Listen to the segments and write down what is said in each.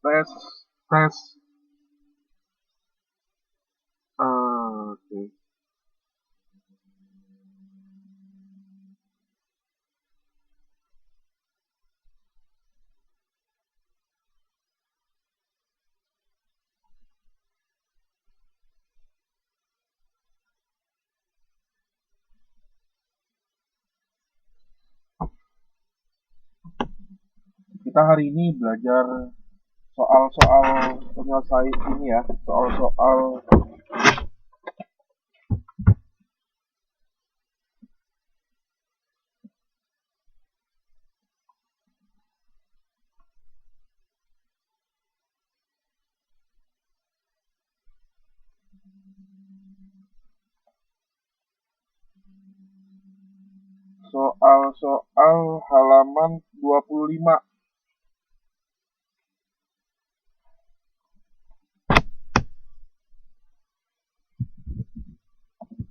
Tes, tes. Oke. Kita hari ini belajar soal-soal penyelesaian ini ya, soal-soal soal-soal halaman 25.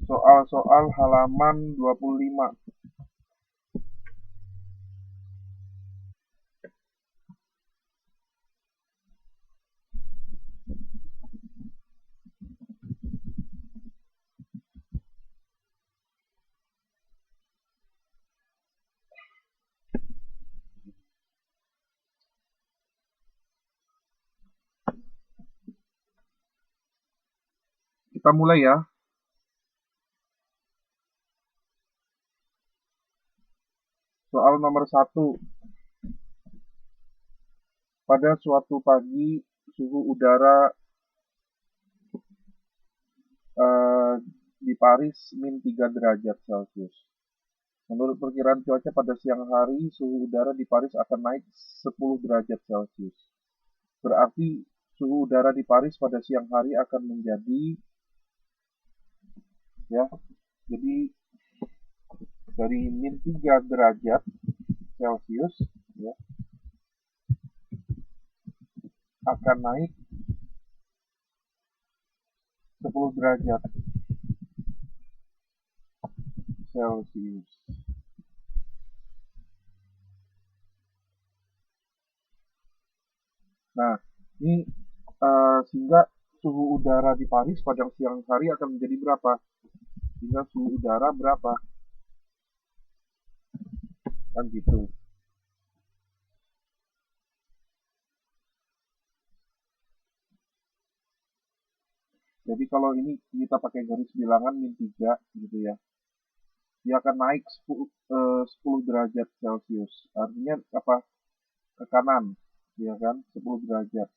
Soal-soal halaman 25. Kita mulai ya. Soal nomor 1. Pada suatu pagi, suhu udara di Paris min 3 derajat Celcius. Menurut perkiraan cuaca pada siang hari, suhu udara di Paris akan naik 10 derajat Celcius. Berarti suhu udara di Paris pada siang hari akan menjadi ya. Jadi dari min 3 derajat Celcius ya, akan naik 10 derajat Celcius. Nah, ini sehingga suhu udara di Paris pada siang hari akan menjadi berapa? Sehingga suhu udara berapa? Kan gitu. Jadi kalau ini kita pakai garis bilangan min 3 gitu ya. Dia akan naik 10 derajat Celcius. Artinya apa? Ke kanan, ya kan? 10 derajat.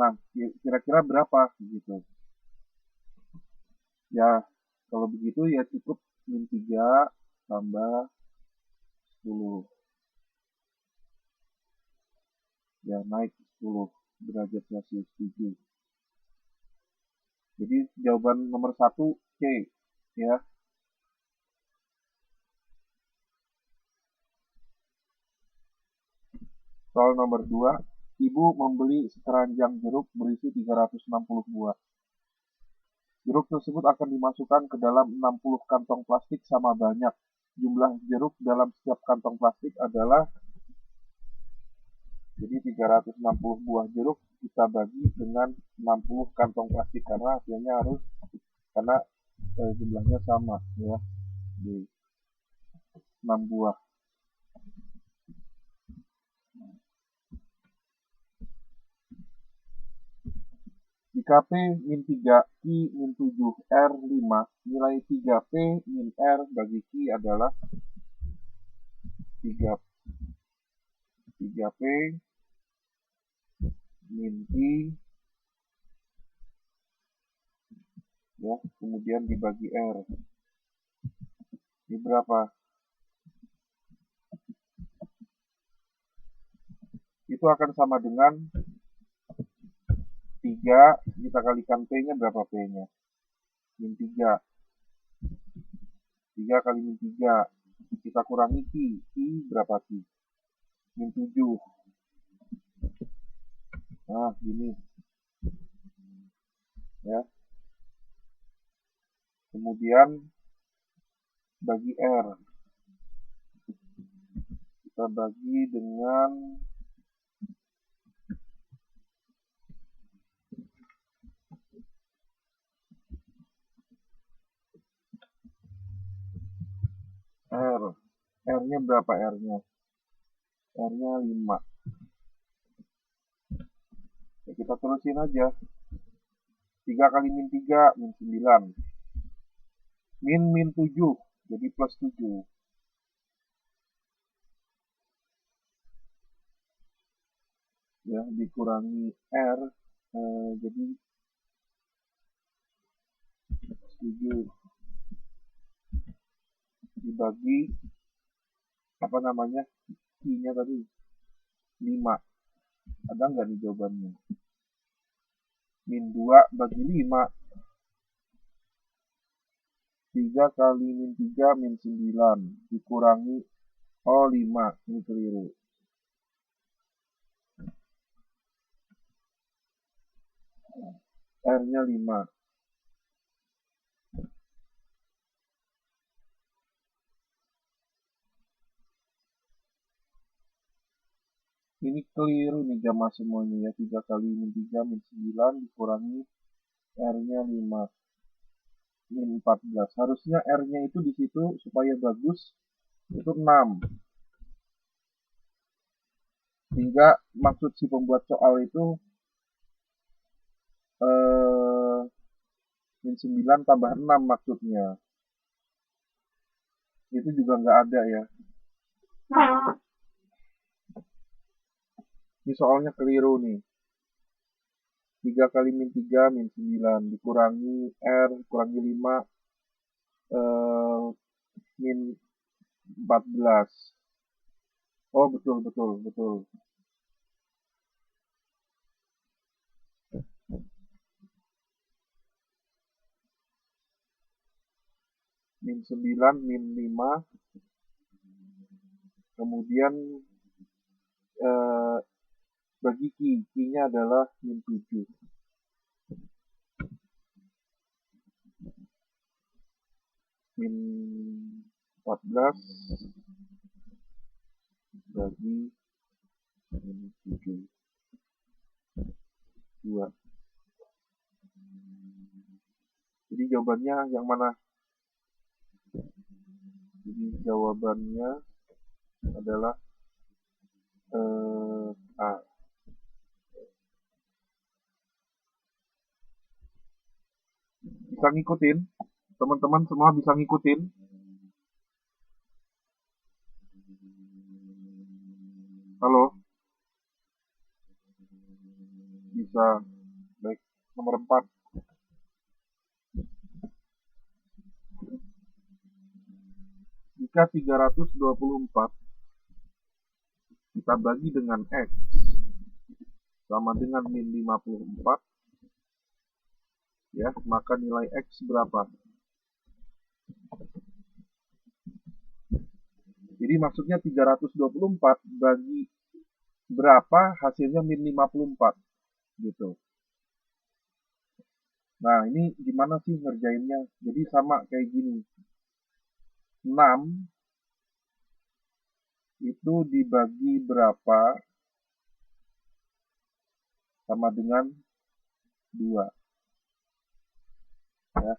Nah, kira-kira berapa gitu. Ya, kalau begitu ya cukup min 3 tambah 10. Ya, naik 10 derajat Celcius 7. Jadi jawaban nomor 1 C ya. Soal nomor 2, ibu membeli sekeranjang jeruk berisi 360 buah. Jeruk tersebut akan dimasukkan ke dalam 60 kantong plastik sama banyak. Jumlah jeruk dalam setiap kantong plastik adalah, jadi 360 buah jeruk kita bagi dengan 60 kantong plastik karena hasilnya harus, karena jumlahnya sama ya, di 6 buah. Jika P min 3, Q min 7, R 5, nilai 3P min R bagi Q adalah 3P min Q ya, kemudian dibagi R. Ini berapa? Itu akan sama dengan 3, kita kalikan P-nya, berapa P-nya? Min 3. 3 kali min 3. Kita kurangi Q. Q berapa Q? Min 7. Nah, gini. Ya. Kemudian bagi R. kita bagi dengan R. R-nya berapa R-nya? R-nya 5. Ya, kita terusin aja. 3 kali min 3, min 9. Min 7, jadi plus 7. Ya, dikurangi R, jadi 7. Dibagi, apa namanya, I-nya tadi, 5. Ada nggak nih jawabannya? Min 2 bagi 5. 3 kali min 3 min 9 dikurangi 5, ini keliru. R-nya 5. Ini keliru nih jamaah semuanya ya. 3 kali min 3 min 9 dikurangi R-nya 5. Min 14. Harusnya R-nya itu di situ supaya bagus itu 6. Sehingga maksud si pembuat soal itu min 9 tambah 6 maksudnya. Itu juga nggak ada ya. Ini soalnya keliru nih. 3 kali min 3 min 9 dikurangi R kurangi 5 min 14. Oh betul. Min 9 min 5 kemudian bagi Q-nya adalah min 7. Min 14 bagi min 7. 2. Jadi jawabannya yang mana? Jadi jawabannya adalah A. Bisa ngikutin? Teman-teman semua bisa ngikutin? Halo? Bisa. Baik, nomor 4. Jika 324 kita bagi dengan X sama dengan min 54, ya, maka nilai X berapa? Jadi maksudnya 324 bagi berapa hasilnya min 54 gitu. Nah, ini gimana sih ngerjainnya? Jadi sama kayak gini. 6 itu dibagi berapa sama dengan 2. Ya.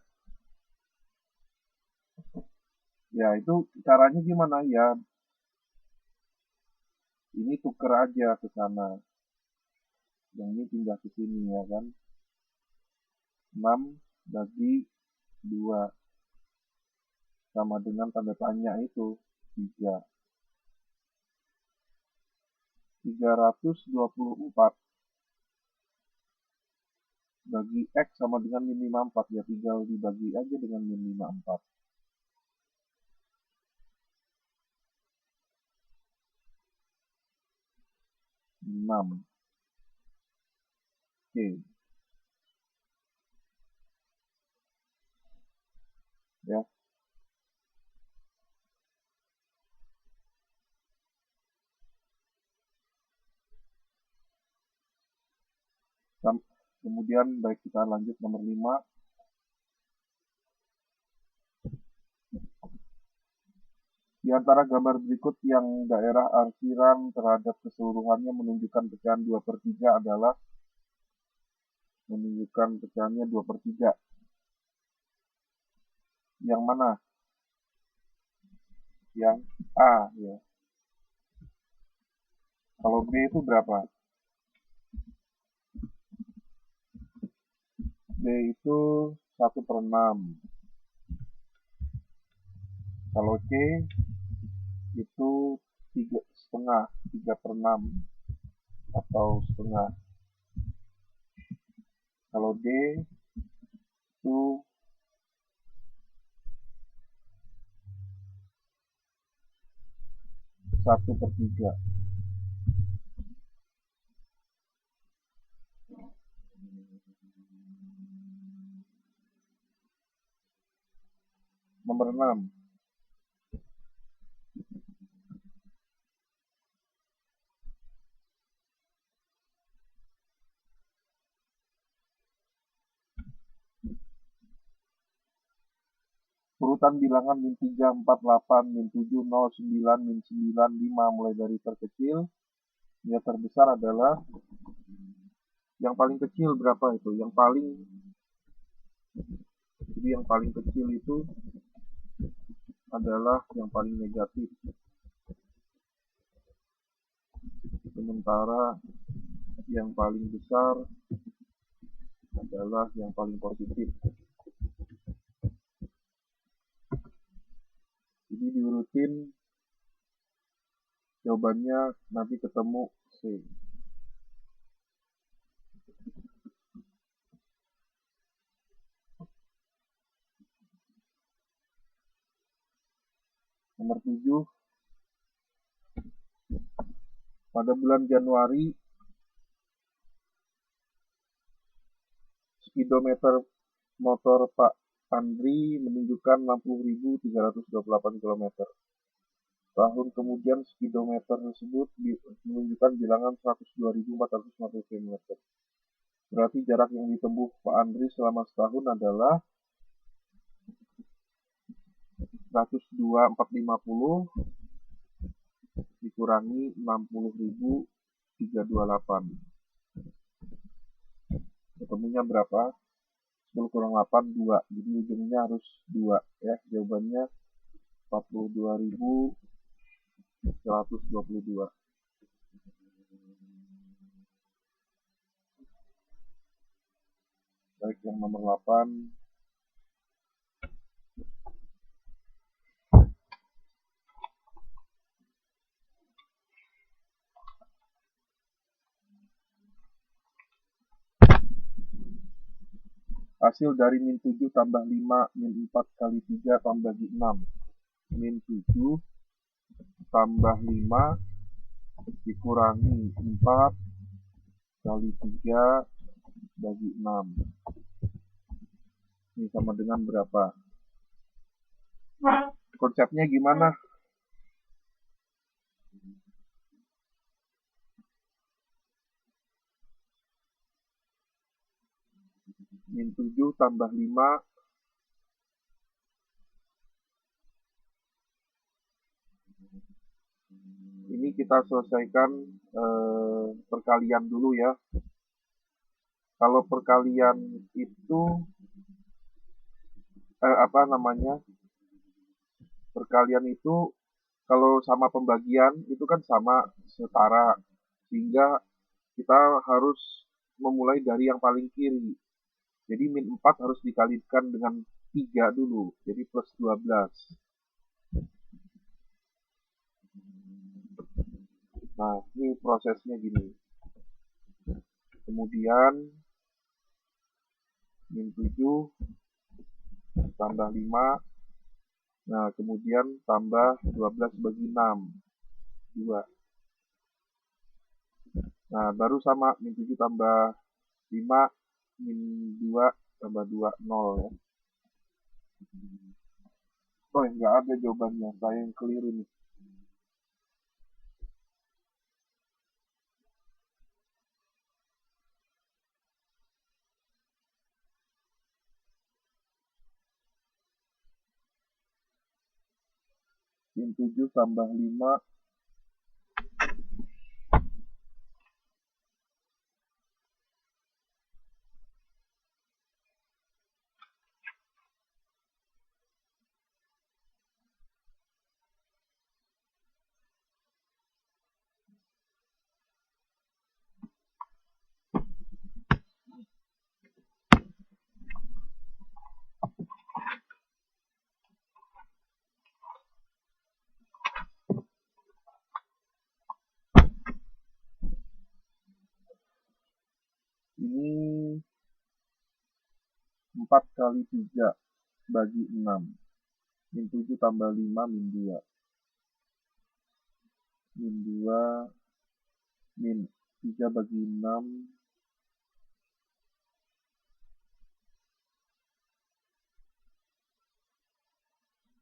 Ya, itu caranya gimana ya? Ini tuker aja ke sana. Yang ini pindah ke sini ya kan. 6 bagi 2 sama dengan tanda tanya itu 3. 324 bagi X sama dengan min 54 ya, tinggal dibagi aja dengan min 54. 6. Oke. Ya. Kemudian baik kita lanjut nomor 5. Di antara gambar berikut yang daerah arsiran terhadap keseluruhannya menunjukkan pecahan 2/3 adalah menunjukkan pecahannya 2/3. Yang mana? Yang A ya. Kalau B itu berapa? B itu 1/6. Kalau C itu 3,5, 3/6 atau setengah. Kalau D itu 1/3. Nomor 6. Urutan bilangan min 3, 4, 8, min 7, 0, 9, min 9, 5 mulai dari terkecil hingga terbesar adalah yang paling kecil berapa itu? Yang paling kecil itu adalah yang paling negatif. Sementara yang paling besar adalah yang paling positif. Jadi diurutin, jawabannya nanti ketemu C. Nomor 7. Pada bulan Januari, speedometer motor Pak Andri menunjukkan 60.328 km. Tahun kemudian speedometer tersebut menunjukkan bilangan 102.450 km. Berarti jarak yang ditempuh Pak Andri selama setahun adalah 102.450 dikurangi 60.328. Ketemunya berapa? 10 kurang 8, 2. Jadi ujungnya harus 2 ya. Jawabannya 42.122. Baik, yang nomor 8. Hasil dari min 7 tambah 5 min 4 kali 3 tambah 6. Min 7 tambah 5 dikurangi 4 kali 3 bagi 6. Ini sama dengan berapa? Konsepnya gimana? Min 7 tambah 5 ini kita selesaikan perkalian dulu ya. Kalau perkalian itu perkalian itu kalau sama pembagian itu kan sama setara, sehingga kita harus memulai dari yang paling kiri. Jadi min 4 harus dikalikan dengan 3 dulu, jadi plus 12. Nah, ini prosesnya gini. Kemudian min 7 tambah 5. Nah, kemudian tambah 12 bagi 6. 2. Nah, baru sama min 7 tambah 5 min 2 tambah 2, 0 ya. Oh, nggak ada jawabannya, saya yang keliru nih. min 7 tambah 5 ini 4 kali 3 bagi 6. Min 7 tambah 5 min 2. Min 2 min 3 bagi 6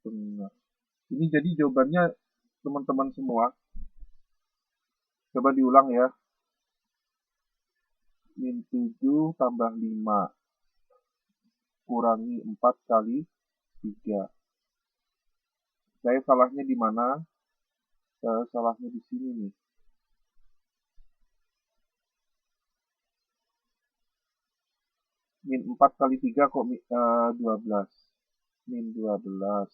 setengah. Ini jadi jawabannya teman-teman semua. Coba diulang ya. Min 7 tambah 5 kurangi 4 kali 3. Saya salahnya di mana? Salahnya di sini nih. Min 4 kali 3 kok 12. Min 12.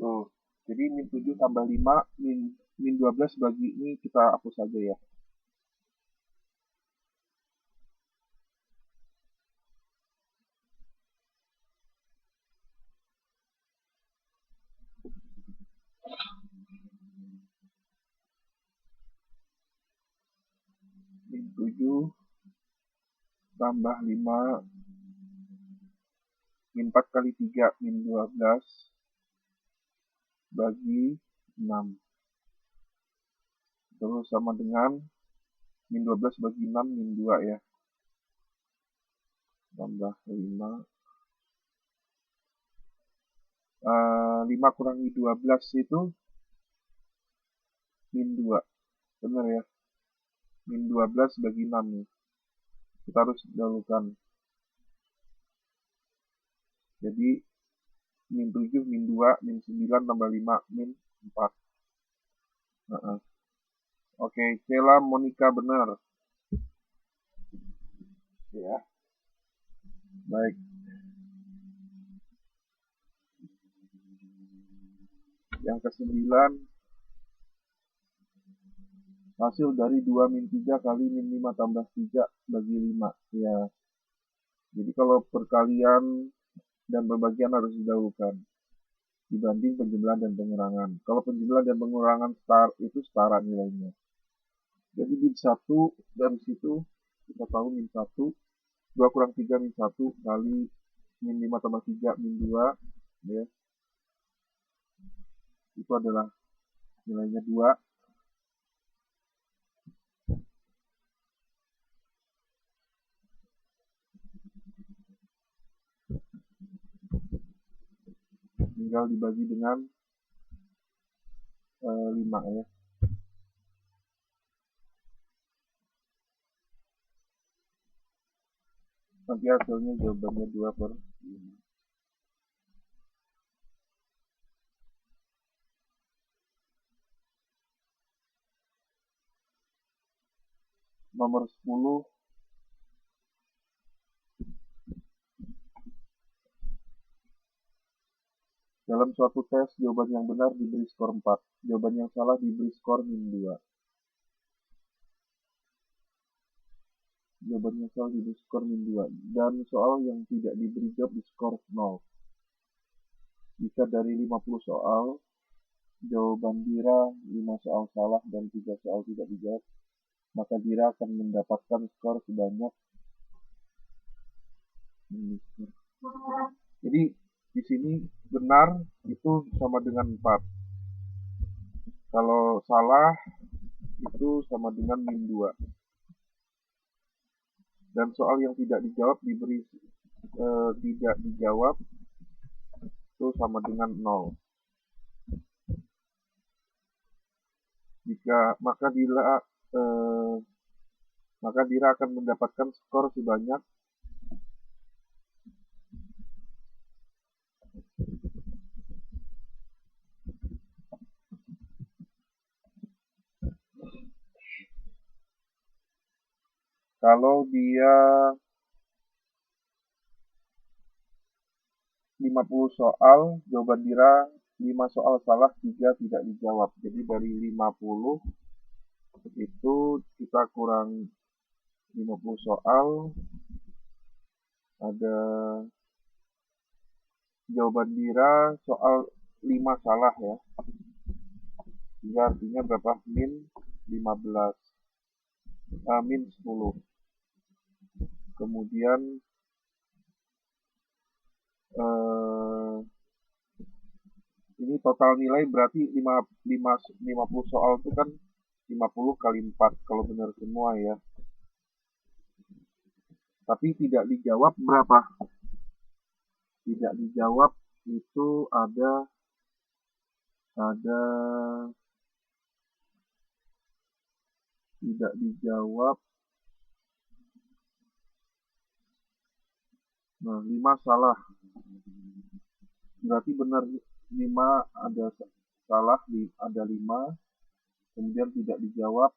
Tuh. Jadi min 7 tambah 5 min 12 bagi ini kita hapus saja ya. Min 7 tambah 5 min 4 kali 3 min 12 bagi 6. Terus sama dengan min 12 bagi 6 min 2 ya. Tambah 5. 5 kurangi 12 itu min 2. Benar ya. Min 12 bagi 6 nih. Kita harus dahulukan. Jadi min 7, min 2, min 9 tambah 5, min 4. Oke, Cela Monica benar. Ya. Baik. Yang ke-9, hasil dari 2 min 3 kali min 5 tambah 3 bagi 5. Ya. Jadi kalau perkalian dan pembagian harus didahulukan dibanding penjumlahan dan pengurangan. Kalau penjumlahan dan pengurangan itu setara nilainya. Jadi min 1 dari situ kita tahu min 1, 2 kurang 3 min 1 kali min 5 tambah 3 min 2 ya. Itu adalah nilainya 2. Tinggal dibagi dengan 5 ya. Nanti hasilnya jawabannya 2/5. Nomor 10. Dalam suatu tes, jawaban yang benar diberi skor 4. Jawaban yang salah diberi skor min 2. Jawaban yang salah diberi skor min 2. Dan soal yang tidak diberi jawab di skor 0. Jika dari 50 soal, jawaban Dira 5 soal salah dan 3 soal tidak dijawab, maka Dira akan mendapatkan skor sebanyak Jadi di sini benar itu sama dengan 4. Kalau salah itu sama dengan min 2. Dan soal yang tidak dijawab tidak dijawab itu sama dengan 0. Maka Dira akan mendapatkan skor sebanyak 50 soal, jawaban Dira 5 soal salah, 3 tidak dijawab. Jadi dari 50 itu kita kurang 50 soal, ada jawaban Dira soal 5 salah ya. Sehingga artinya berapa? Min 15. Min 10. Kemudian ini total nilai berarti 50 soal itu kan 50 kali 4 kalau benar semua ya. Tapi tidak dijawab berapa? Tidak dijawab itu ada tidak dijawab. Nah, 5 salah. Berarti benar 5 ada salah, ada 5. Kemudian tidak dijawab.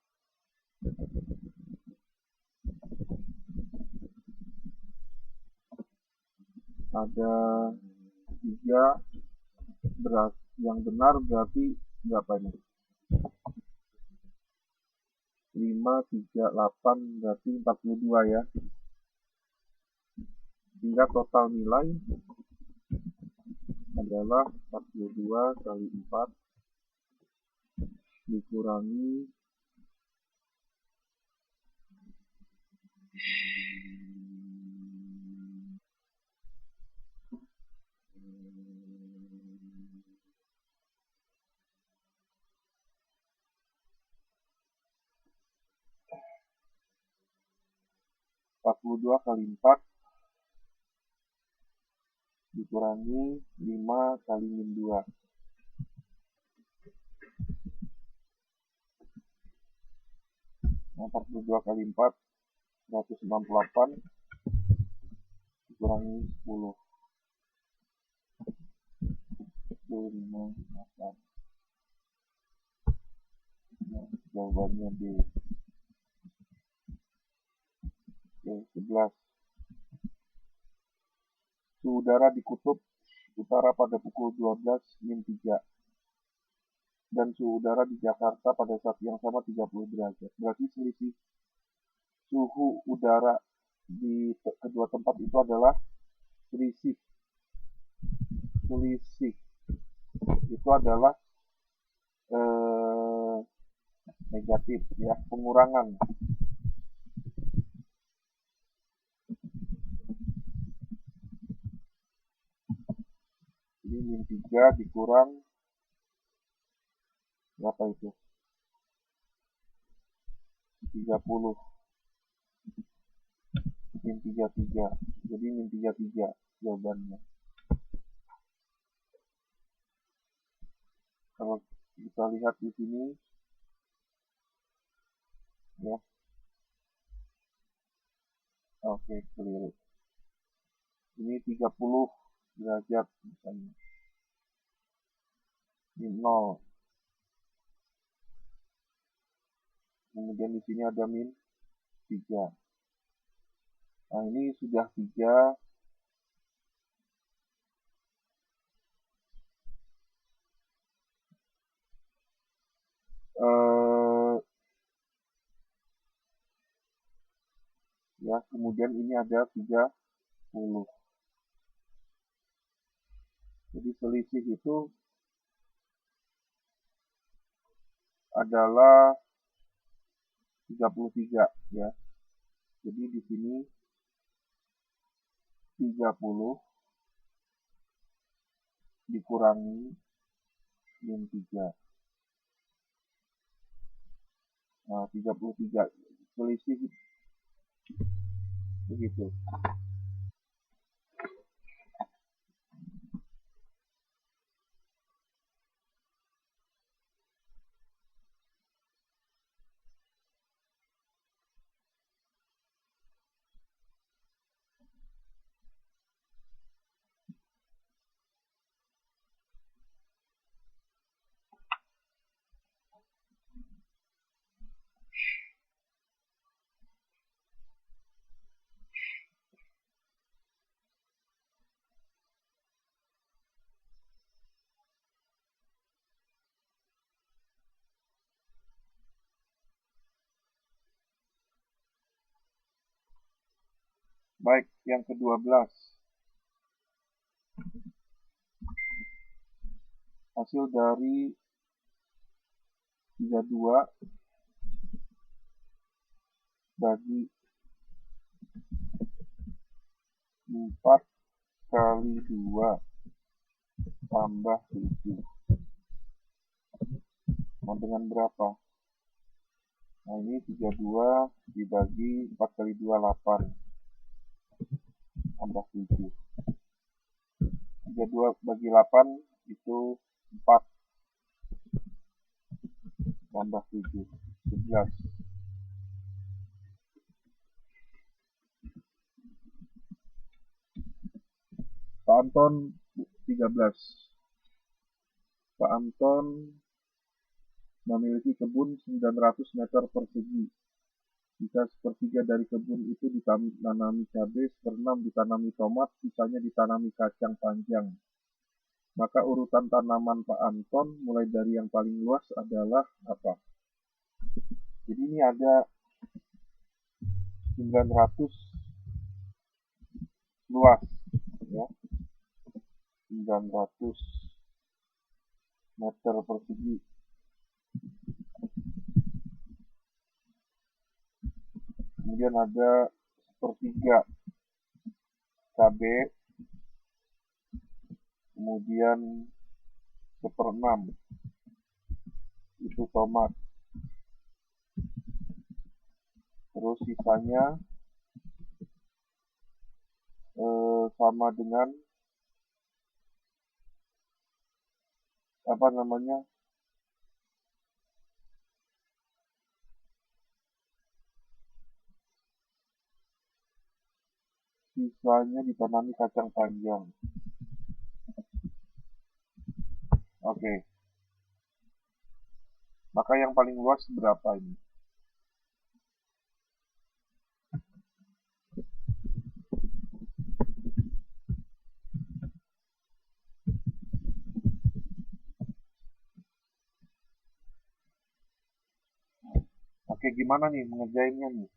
Ada 3. Yang benar berarti berapa ini? 5, 3, 8 berarti 42 ya. Sehingga total nilai adalah 42 kali 4 dikurangi 42 kali 4 dikurangi 5 kali min 2. Nah, 42 kali 4 168 dikurangi 10. 5, 8. Nah, jawabannya D. Oke, 11. Suhu udara di kutub utara pada pukul 12 min 3. Dan suhu udara di Jakarta pada saat yang sama 30 derajat. Berarti selisih suhu udara di kedua tempat itu adalah selisih itu adalah negatif ya, pengurangan. Jadi min 3 dikurang berapa itu? 30 min 33. Jadi min 33 jawabannya. Kalau kita lihat di sini ya. Oke, keliru. Ini 30 derajat misalnya. Min 0. Kemudian di sini ada min 3. Nah, ini sudah 3. Ya, kemudian ini ada 30. Jadi selisih itu adalah 33 ya. Jadi di sini 30 dikurangi min 3. Nah, 33 selisih begitu. Baik, yang ke-12. Hasil dari 32 bagi 4 kali 2 tambah 7. Sama dengan berapa? Nah, ini 32 dibagi 4 kali 2, 8. Tambah 7. 32 bagi 8 itu 4. Tambah 7. 11. Pak Anton 13. Pak Anton memiliki kebun 900 meter persegi. Jika sepertiga dari kebun itu ditanami cabai, 1/6 ditanami tomat, sisanya ditanami kacang panjang. Maka urutan tanaman Pak Anton mulai dari yang paling luas adalah apa? Jadi ini ada 900 luas, ya, 900 meter persegi. Kemudian ada sepertiga cabai, kemudian 1/6 itu tomat, terus sisanya sama dengan apa namanya, sisanya ditanami kacang panjang. Oke. Maka yang paling luas berapa ini? Oke, gimana nih mengerjainnya nih?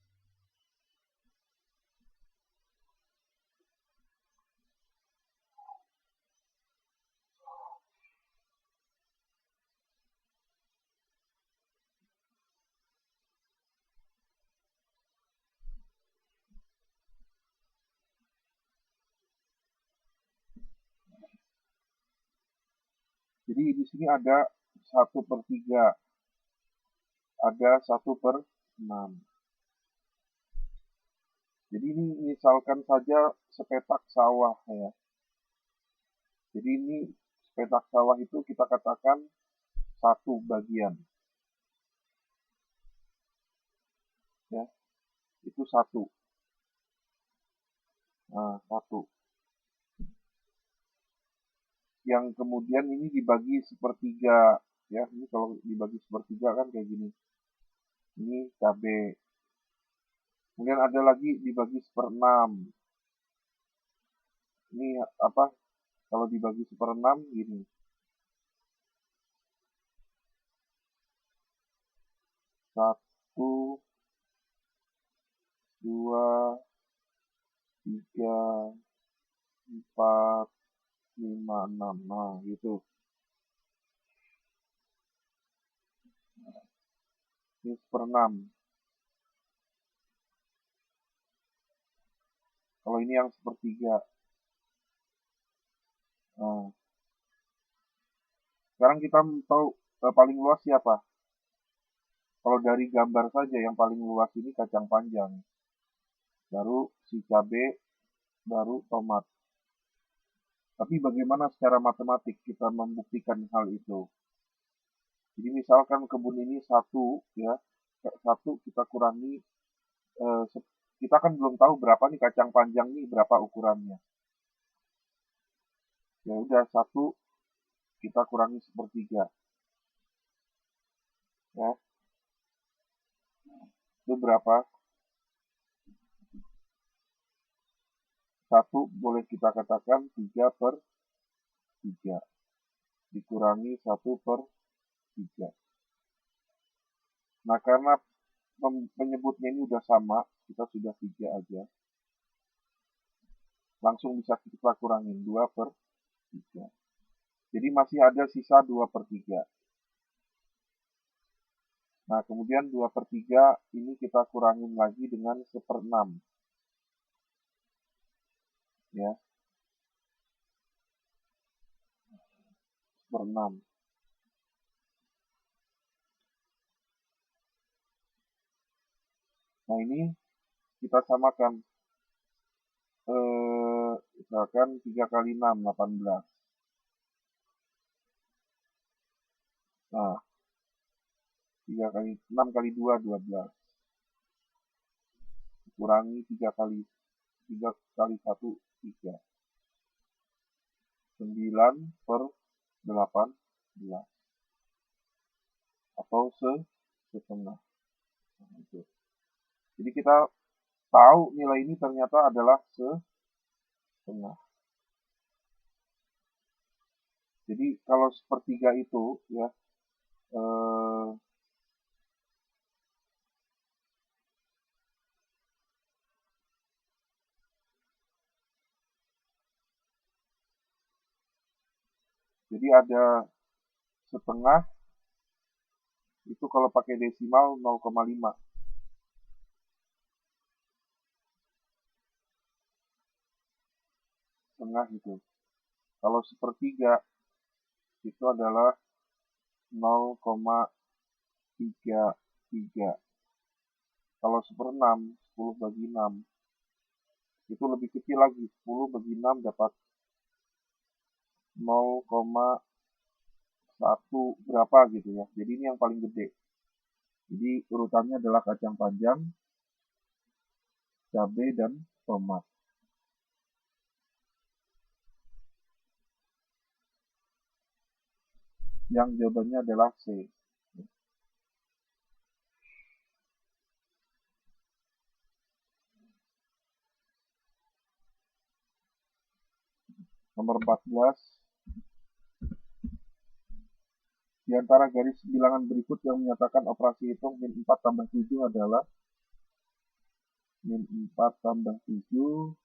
Jadi di sini ada 1/3, ada 1/6. Jadi ini misalkan saja sepetak sawah, ya. Jadi ini sepetak sawah itu kita katakan 1 bagian, ya. Itu 1. Nah, 1. Yang kemudian ini dibagi sepertiga, ya. Ini kalau dibagi sepertiga kan kayak gini. Ini cabai. Kemudian ada lagi dibagi 1/6. Ini apa? Kalau dibagi 1/6 gini. 1, 2, 3, 4, 5, 6. Nah, gitu. Ini 1/6. Kalau ini yang sepertiga. Nah, sekarang kita tahu paling luas siapa? Kalau dari gambar saja yang paling luas ini kacang panjang. Baru si cabai, baru tomat. Tapi bagaimana secara matematik kita membuktikan hal itu? Jadi misalkan kebun ini satu, ya, satu kita kurangi, eh, kita kan belum tahu berapa nih kacang panjang nih, berapa ukurannya. Ya udah satu kita kurangi sepertiga, ya itu berapa? Satu boleh kita katakan 3/3 dikurangi 1/3. Nah karena penyebutnya ini udah sama, kita sudah 3 aja. Langsung bisa kita kurangin 2/3. Jadi masih ada sisa 2/3. Nah kemudian 2/3 ini kita kurangin lagi dengan 1/6. Ya, 1/6. Nah ini kita samakan. Misalkan 3 kali 6, 18. Nah, 6 kali 2, 12. Kurangi 3 kali 1, 3. 9/18. Atau setengah. Nah, itu. Jadi kita tahu nilai ini ternyata adalah setengah. Jadi kalau sepertiga itu, ya, jadi ada setengah, itu kalau pakai desimal 0,5. Setengah itu. Kalau sepertiga, itu adalah 0,33. Kalau 1/6, 10 bagi 6, itu lebih kecil lagi. 10 bagi 6 dapat 0,1 berapa gitu ya. Jadi ini yang paling gede. Jadi urutannya adalah kacang panjang, cabai, dan tomat. Yang jawabannya adalah C. Nomor 14. Di antara garis bilangan berikut yang menyatakan operasi hitung min 4 tambah 7 adalah min 4 tambah 7.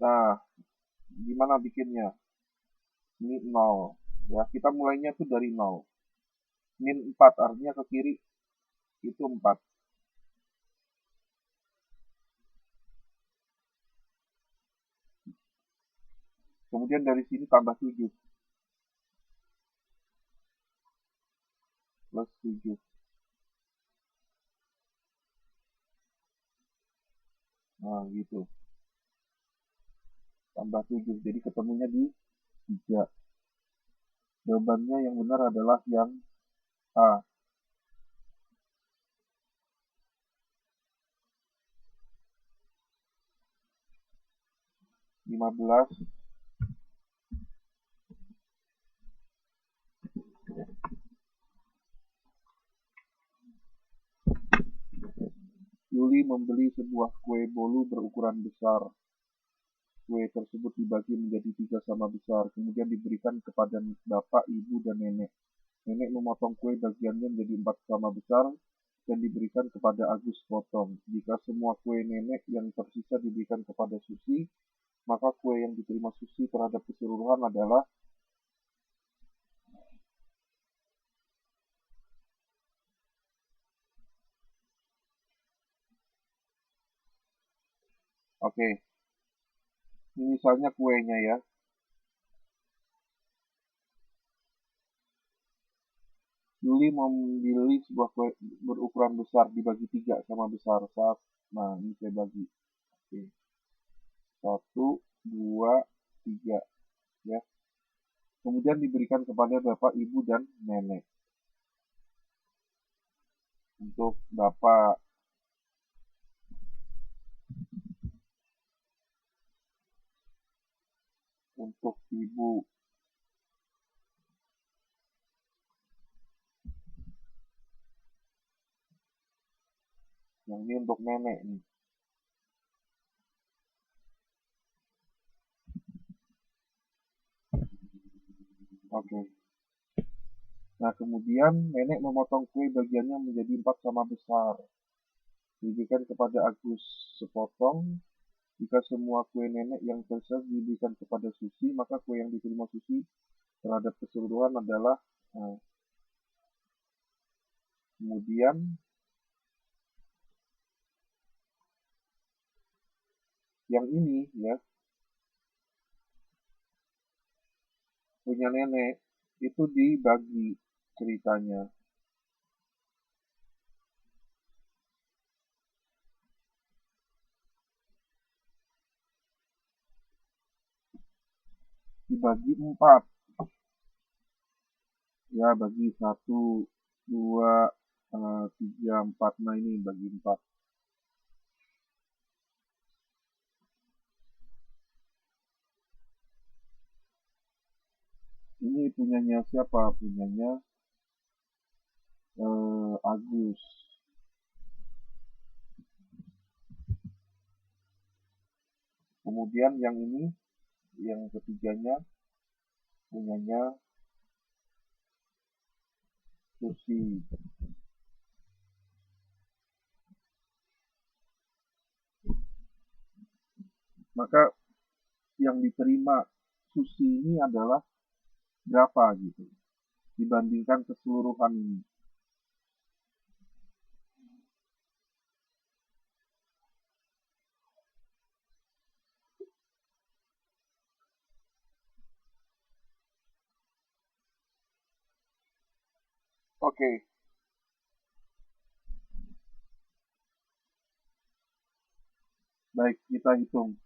Nah, gimana bikinnya? Ini 0. Ya, kita mulainya tuh dari 0. Min 4 artinya ke kiri itu 4. Kemudian dari sini tambah 7. Plus 7. Nah, gitu. Tambah 7. Jadi ketemunya di 3. Jawabannya yang benar adalah yang A. 15. Yuli membeli sebuah kue bolu berukuran besar. Kue tersebut dibagi menjadi 3 sama besar, kemudian diberikan kepada bapak, ibu, dan nenek. Nenek memotong kue bagiannya menjadi 4 sama besar dan diberikan kepada Agus potong. Jika semua kue nenek yang tersisa diberikan kepada Susi, maka kue yang diterima Susi terhadap keseluruhan adalah Oke, ini misalnya kuenya ya. Yuli memilih sebuah kue berukuran besar dibagi 3 sama besar saat. Nah, ini saya bagi. Oke. 1, 2, 3 ya. Kemudian diberikan kepada bapak, ibu, dan nenek. Untuk bapak, untuk ibu, yang ini untuk nenek nih. Oke. Nah, kemudian nenek memotong kue bagiannya menjadi 4 sama besar. Diberikan kepada Agus sepotong. Jika semua kue nenek yang tersisa diberikan kepada Susi, maka kue yang diterima Susi terhadap keseluruhan adalah kemudian yang ini ya, punya nenek itu dibagi ceritanya. Dibagi 4. Ya, bagi 1, 2, 3, 4. Nah, ini bagi 4. Ini punyanya siapa? Punyanya Agus. Kemudian yang ini, yang ketiganya punyanya Susi. Maka yang diterima Susi ini adalah berapa gitu dibandingkan keseluruhan ini. Oke, baik, kita hitung.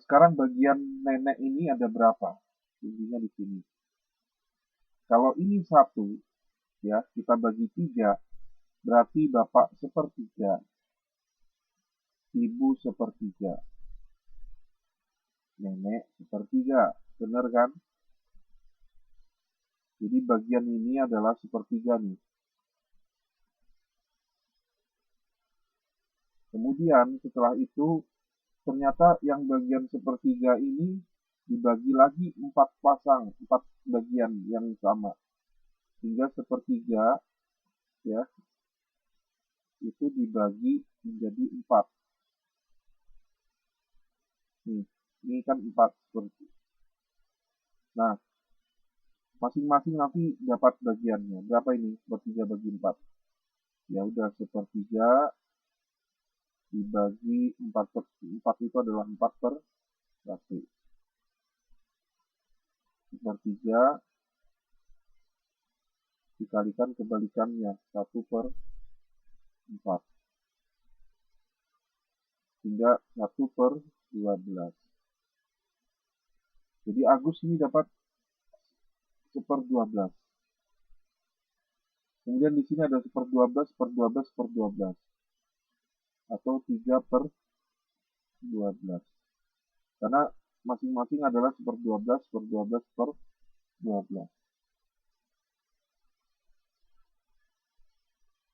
Sekarang bagian nenek ini ada berapa? Intinya di sini. Kalau ini 1, ya kita bagi 3, berarti bapak sepertiga, ibu sepertiga, nenek sepertiga, benar kan? Jadi bagian ini adalah sepertiga nih. Kemudian setelah itu ternyata yang bagian sepertiga ini dibagi lagi 4 pasang, 4 bagian yang sama. Sehingga sepertiga ya itu dibagi menjadi 4. Nih, ini kan 4 seperti. Nah, masing-masing nanti dapat bagiannya. Berapa ini? Sepertiga bagi 4. Ya udah, sepertiga dibagi 4 per 4 itu adalah 4 per 1. Sepertiga dikalikan kebalikannya 1 per 4. Hingga 1 per 12. Jadi Agus ini dapat 1/12. Kemudian di sini ada 1/12 per 12 per 12. Atau 3 per 12. Karena masing-masing adalah 1/12 per 12 per 12.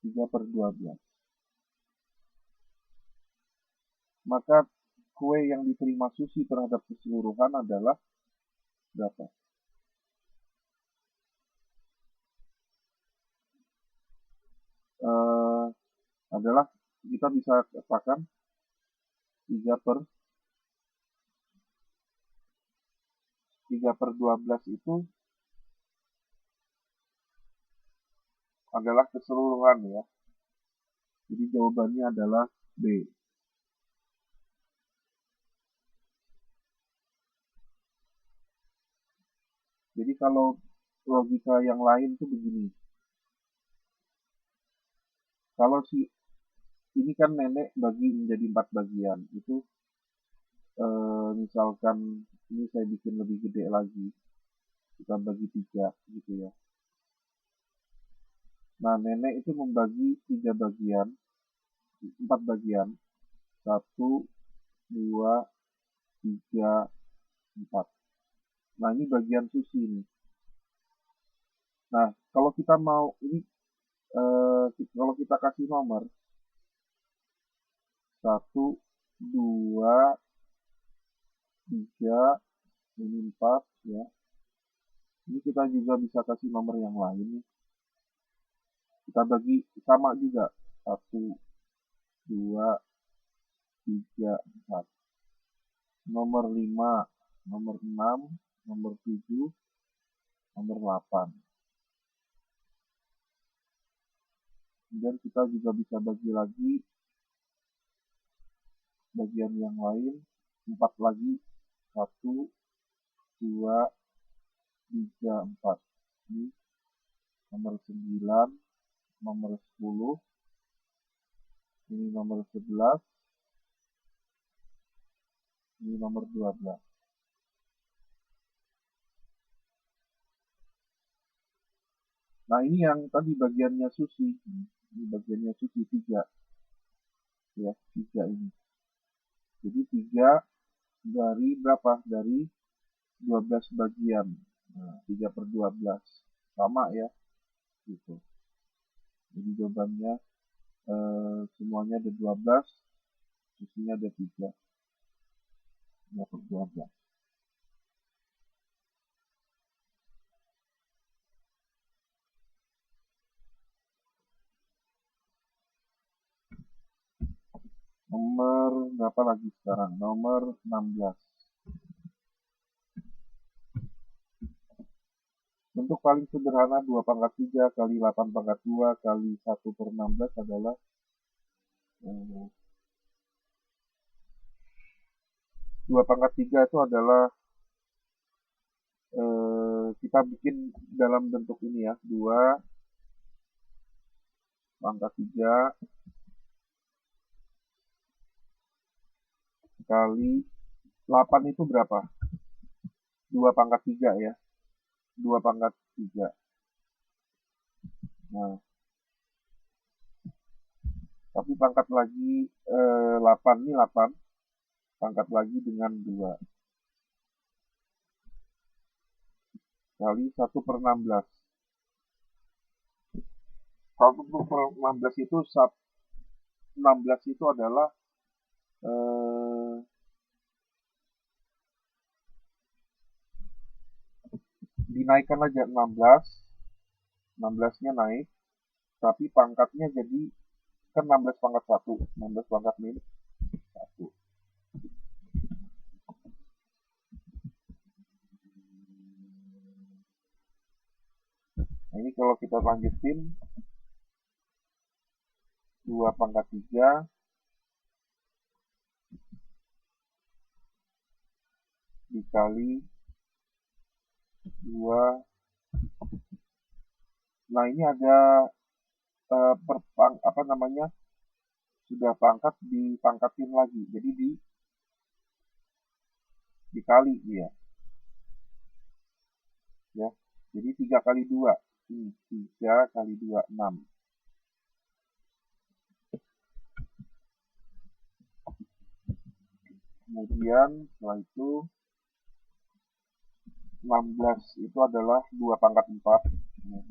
3 per 12. Maka kue yang diterima Susi terhadap keseluruhan adalah berapa? Adalah kita bisa katakan 3/12 itu adalah keseluruhan ya. Jadi jawabannya adalah B. Jadi kalau logika yang lain itu begini. Kalau ini kan nenek bagi menjadi 4 bagian. Itu misalkan ini saya bikin lebih gede lagi. Kita bagi 3 gitu ya. Nah, nenek itu membagi 3 bagian, 4 bagian. 1, 2, 3, 4. Nah, ini bagian susi nih. Nah, kalau kita mau ini kalau kita kasih nomor 1, 2, 3, ini 4 ya. Ini kita juga bisa kasih nomor yang lain nih. Kita bagi sama juga. 1, 2, 3, 4. Nomor 5, nomor 6, nomor 7, nomor 8. Kemudian kita juga bisa bagi lagi bagian yang lain, 4 lagi, 1, 2, 3, 4. Ini nomor 9, nomor 10, ini nomor 11, ini nomor 12. Nah, ini yang tadi bagiannya susi. Ini bagiannya susi 3. Ya, 3 ini. Jadi 3 dari berapa? Dari 12 bagian. Nah, 3/12. Sama ya. Gitu. Jadi jawabannya semuanya ada 12. Susinya ada 3. 3/12. Nomor berapa lagi sekarang? Nomor 16. Bentuk paling sederhana 2/3 kali 8/2 kali 1/16 adalah 2/3 itu adalah kita bikin dalam bentuk ini ya, 2/3 kali 8 itu berapa? 2/3 ya. 2/3. Nah, tapi pangkat lagi 8 ini 8. Pangkat lagi dengan 2. Kali 1/16. 1/16 itu 16 itu adalah dinaikkan aja 16. 16-nya naik, tapi pangkatnya jadi kan 16 pangkat 1. 16 pangkat min 1. Nah, ini kalau kita lanjutin 2/3 dikali 2. Nah, ini ada apa namanya? Sudah pangkat dipangkatin lagi. Jadi dikali dia. Ya. Jadi 3 kali 2. 3 kali 2, 6. Kemudian setelah itu 16 itu adalah 2/4.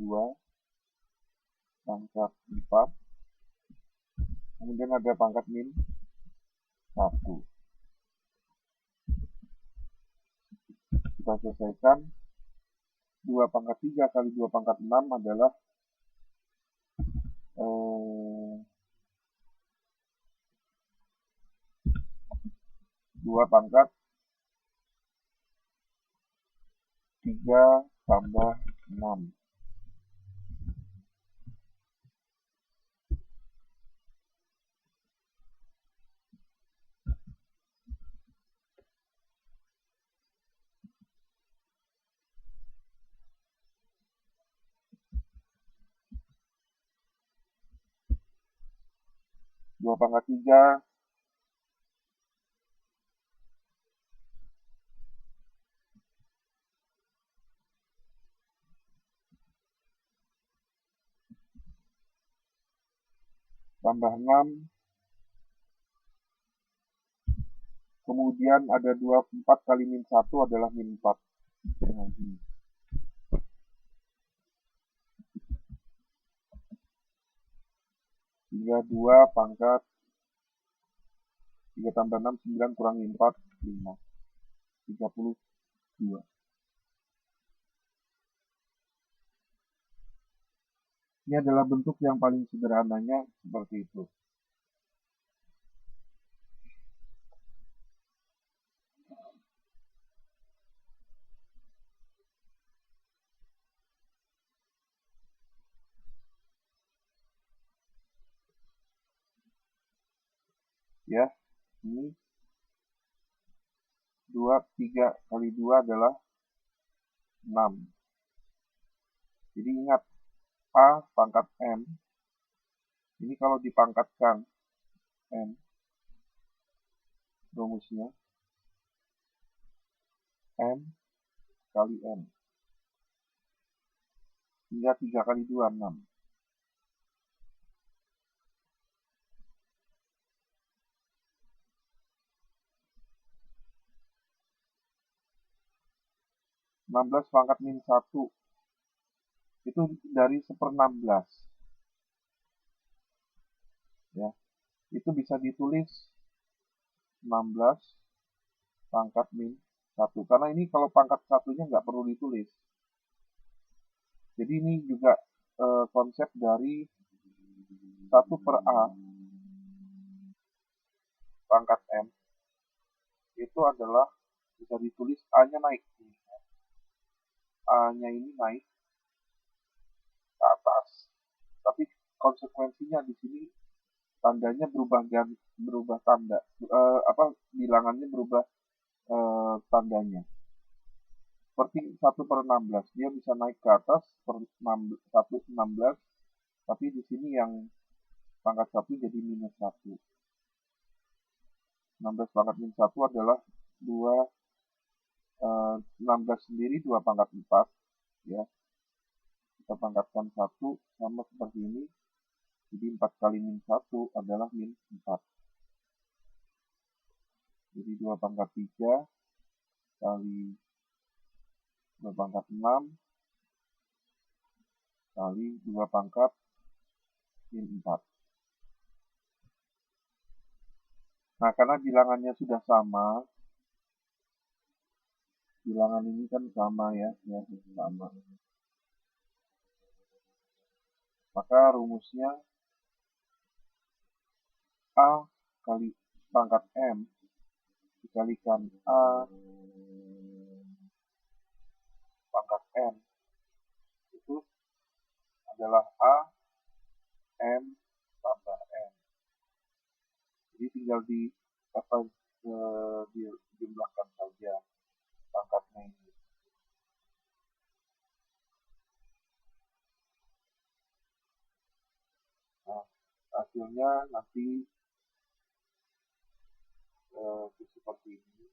2/4. Kemudian ada pangkat min 1. Kita selesaikan. 2/3 kali 2/6 adalah 2 2 pangkat 3 tambah 6. 2 pangkat 3 tambah 6. Kemudian ada 24 kali min 1 adalah min 4. Dengan ini. 2 pangkat 3 tambah 6, 9 kurangi 4, 5. 32. Ini adalah bentuk yang paling sederhananya seperti itu. Ya, ini 3 kali 2 adalah 6. Jadi ingat, A pangkat M, ini kalau dipangkatkan M, rumusnya M kali M. Hingga 3 kali 2, 6. 16 pangkat min 1 itu dari 1/16. Ya, itu bisa ditulis 16 pangkat min 1. Karena ini kalau pangkat satunya nggak perlu ditulis. Jadi ini juga konsep dari 1/A pangkat M itu adalah bisa ditulis A-nya naik. A-nya ini naik ke atas. Tapi konsekuensinya di sini tandanya berubah tanda. Bilangannya berubah tandanya. Seperti 1/16, dia bisa naik ke atas per 1/16, tapi di sini yang pangkat 1 jadi minus 1. 16 pangkat min 1 adalah 16 sendiri 2 pangkat 4. Ya. Kita pangkatkan 1 sama seperti ini. Jadi 4 kali min 1 adalah min 4. Jadi 2 pangkat 3 kali 2 pangkat 6 kali 2 pangkat min 4. Nah, karena bilangannya sudah sama, bilangan ini kan sama ya sama. Maka rumusnya A kali pangkat M dikalikan A pangkat M itu adalah A M tambah M. Jadi tinggal dijumlahkan saja pangkatnya ini. Nah, hasilnya nanti seperti ini.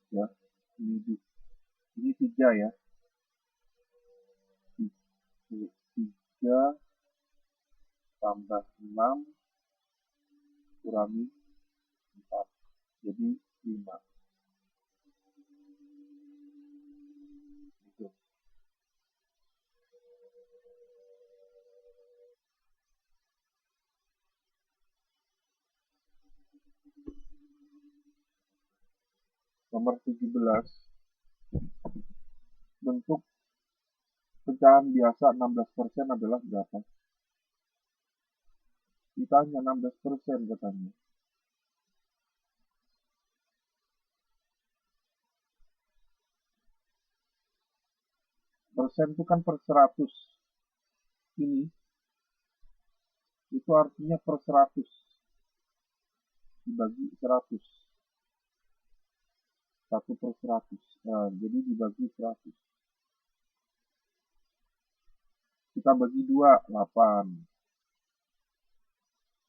Ya, ini 3 ya. 3 tambah 6 kurangi 4. Jadi 5. Gitu. Nomor 17. Bentuk pecahan biasa 16% adalah berapa? Ditanya 16% katanya. Persen itu kan per 100. Ini itu artinya per 100 dibagi 100. 1 per 100. Nah, jadi dibagi 100. Kita bagi 2, 8.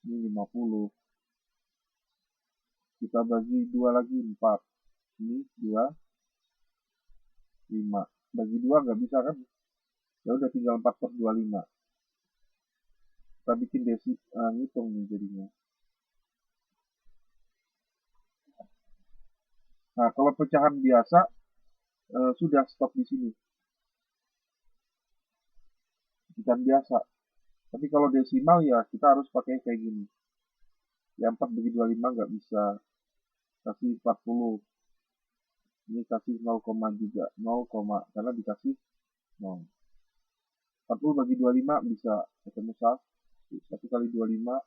Ini 50. Kita bagi 2 lagi, 4. Ini 2, 5. Bagi 2 nggak bisa kan? Ya udah tinggal 4 per 25. Kita bikin ngitung nih jadinya. Nah, kalau pecahan biasa sudah stop di sini. Pecahan biasa. Tapi kalau desimal ya kita harus pakai kayak gini. Ya 4 bagi 25 nggak bisa. Kasih 40. Ini kasih 0, juga. 0, karena dikasih 0. 40 bagi 25 bisa ketemu 1. 1 kali 25,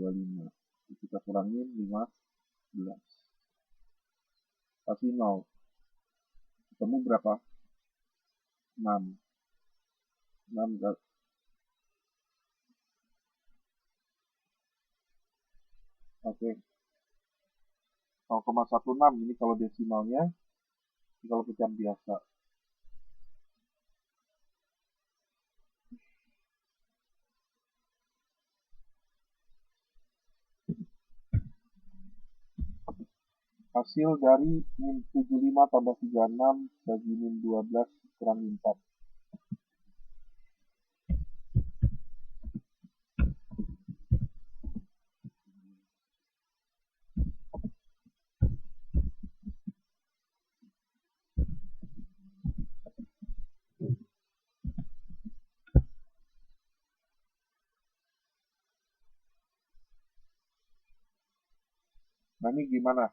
25. Kita kurangin 15. Kasih 0. Ketemu berapa? 6. 6 kali. Oke. 0,16 ini kalau desimalnya, ini kalau pecahan biasa. Hasil dari min 75 tambah 36 bagi min 12 kurang 4. Nah ini gimana?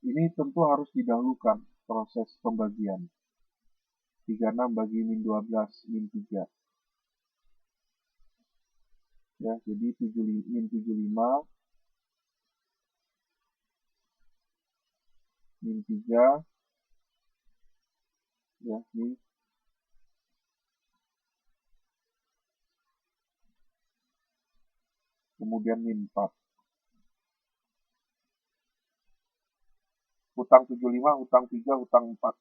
Ini tentu harus didahulukan proses pembagian. 36 bagi min 12, min 3. Ya, jadi min 75, min 3, ya, ini. Kemudian min 4. Hutang 75, hutang 3, hutang 4.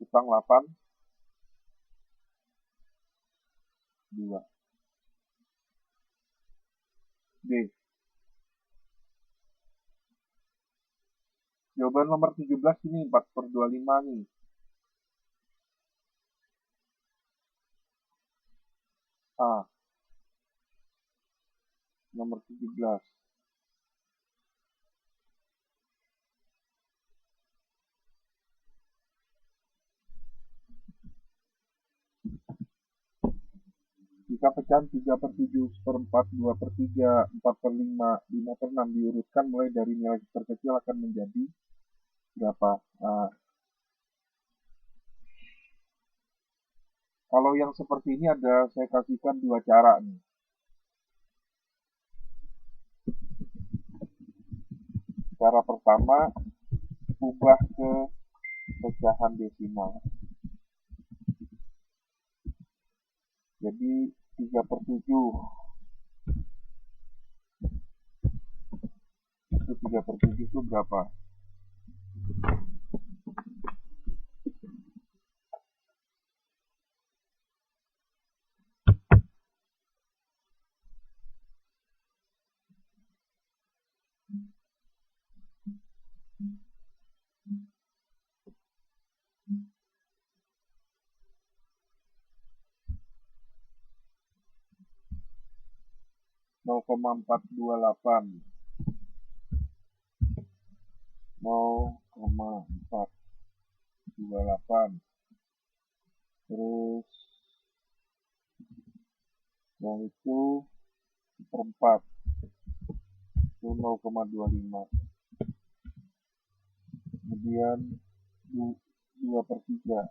Hutang 8, 2. D. Jawaban nomor 17 ini 4 per 25 nih. A. Nomor 17. Jika pecahan 3 per 7, seperempat, 2 per 3, 4 per 5, 5 per 6 diurutkan mulai dari nilai terkecil akan menjadi berapa? Nah, kalau yang seperti ini saya kasihkan 2 cara nih. Cara pertama, ubah ke pecahan desimal. Jadi 3 per 7. Itu 3 per 7 itu berapa? 0,428. 0,428 terus yang itu seperempat, itu 0,25. Kemudian 2/3,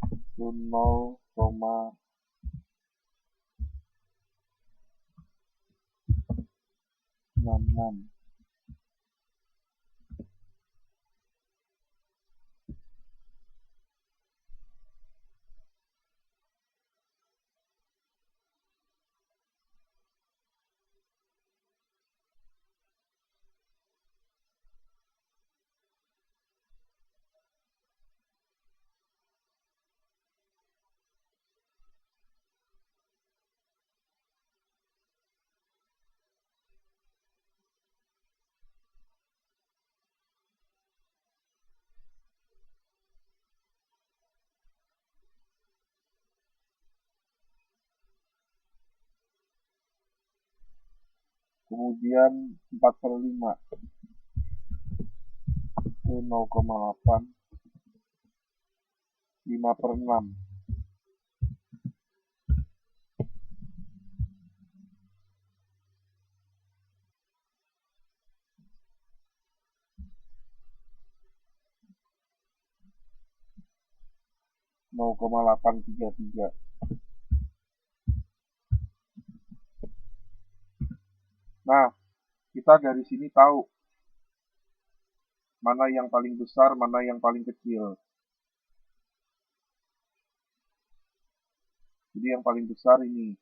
itu 0,66. Kemudian 4/5, itu 0,8. 5/6, nol koma 833. Nah, kita dari sini tahu mana yang paling besar, mana yang paling kecil. Jadi yang paling besar ini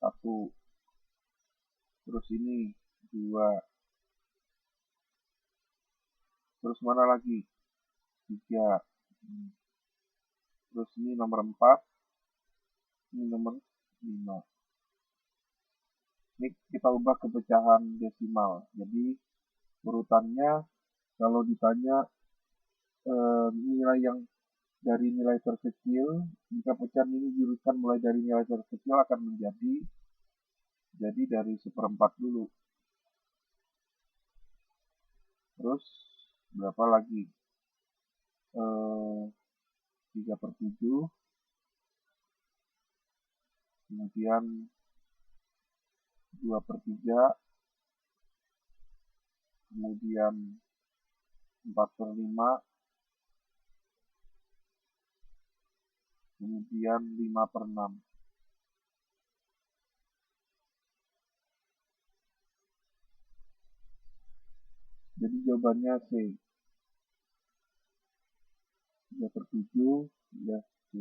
1, terus ini 2, terus mana lagi 3, terus ini nomor 4, ini nomor 5. Ini kita ubah ke pecahan desimal. Jadi urutannya kalau ditanya nilai yang dari nilai terkecil, jika pecahan ini diurutkan mulai dari nilai terkecil akan menjadi dari 1/4 dulu. Terus berapa lagi? 3/7, kemudian 2/3, kemudian 4/5, kemudian 5/6. Jadi jawabannya C. 3/7, ya C.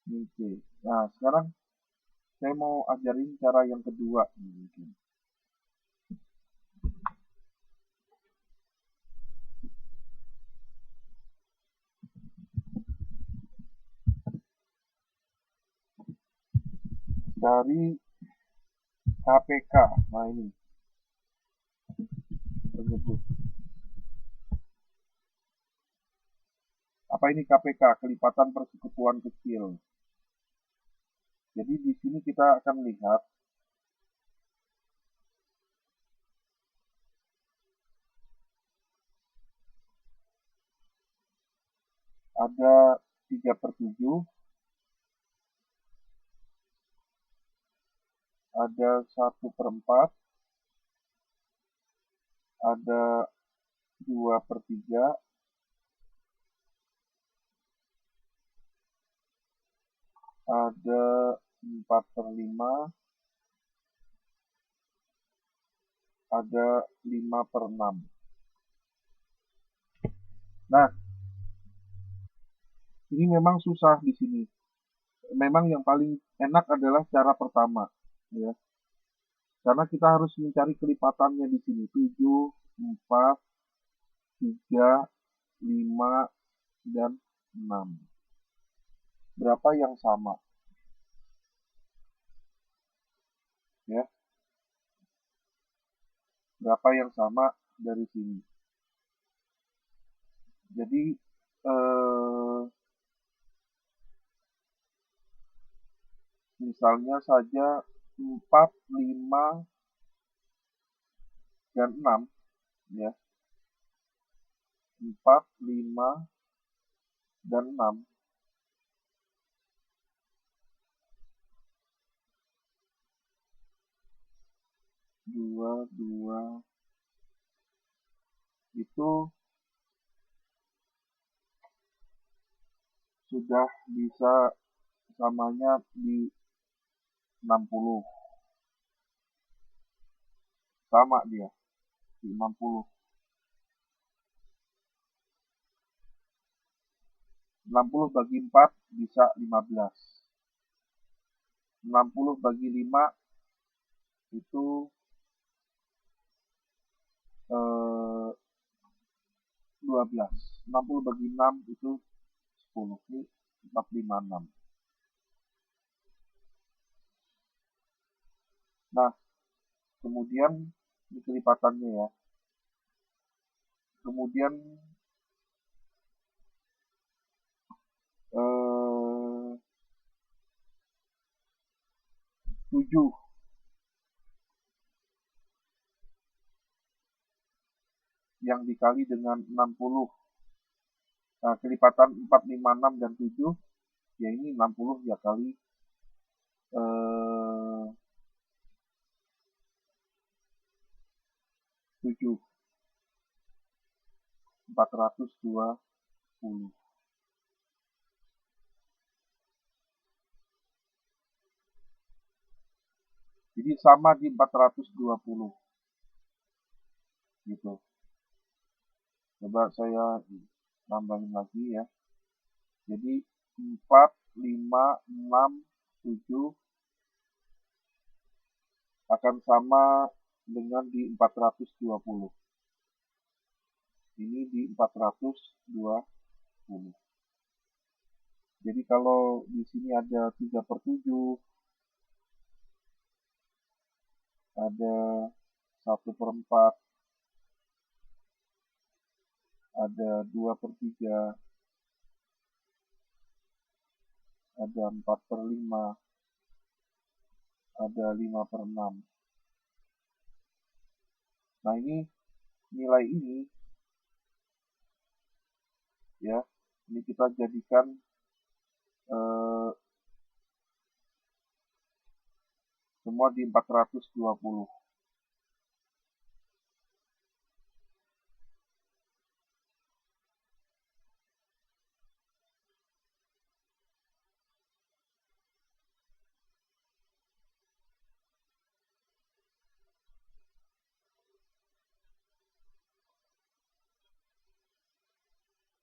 Ini C. Nah, sekarang saya mau ajarin cara yang kedua. Mungkin. Dari KPK. Nah ini penyebut. Apa ini KPK? Kelipatan persekutuan kecil. Jadi di sini kita akan lihat ada 3/7, ada 1/4, ada 2/3, ada 4/5, ada 5/6. Nah, ini memang susah di sini. Memang yang paling enak adalah cara pertama, ya. Karena kita harus mencari kelipatannya di sini. 7, 4, 3, 5, dan 6. Berapa yang sama? Ya. Berapa yang sama dari sini? Jadi misalnya saja 4, 5, dan 6, ya. 4, 5, dan 6. 2 itu sudah bisa samanya di 60. Sama dia di 60. 60 bagi 4 bisa 15. 60 bagi 5 itu 12. 60 bagi 6 itu 10. Ini 456. Nah, kemudian ini kelipatannya ya. Kemudian 7 yang dikali dengan 60. Nah, kelipatan 456 dan 7 ya ini 60 ya kali 7, 420. Jadi sama di 420 gitu. Coba saya tambahin lagi ya. Jadi 4, 5, 6, 7 akan sama dengan di 420. Ini di 420. Jadi kalau di sini ada 3/7, ada 1/4, ada 2/3, ada 4/5, ada 5/6. Nah ini nilai ini ya, ini kita jadikan semua di 420.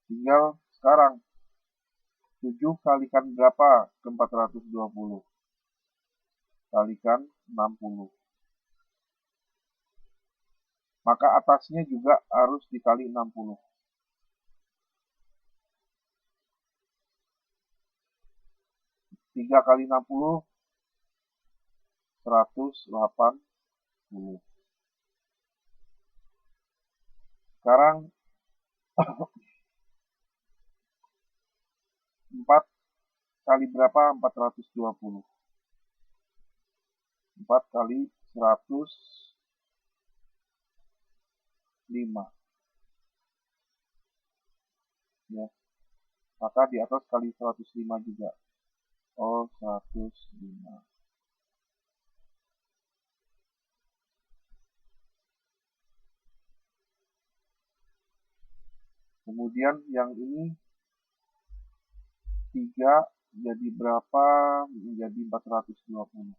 Tinggal sekarang 7 kalikan berapa ke 420? Kalikan 60. Maka atasnya juga harus dikali 60. 3 kali 60, 180. Sekarang 4 kali berapa? 420. 4 kali 105. Ya. Maka di atas kali 105 juga. Oh, 105. Kemudian yang ini 3 jadi berapa? Menjadi 420.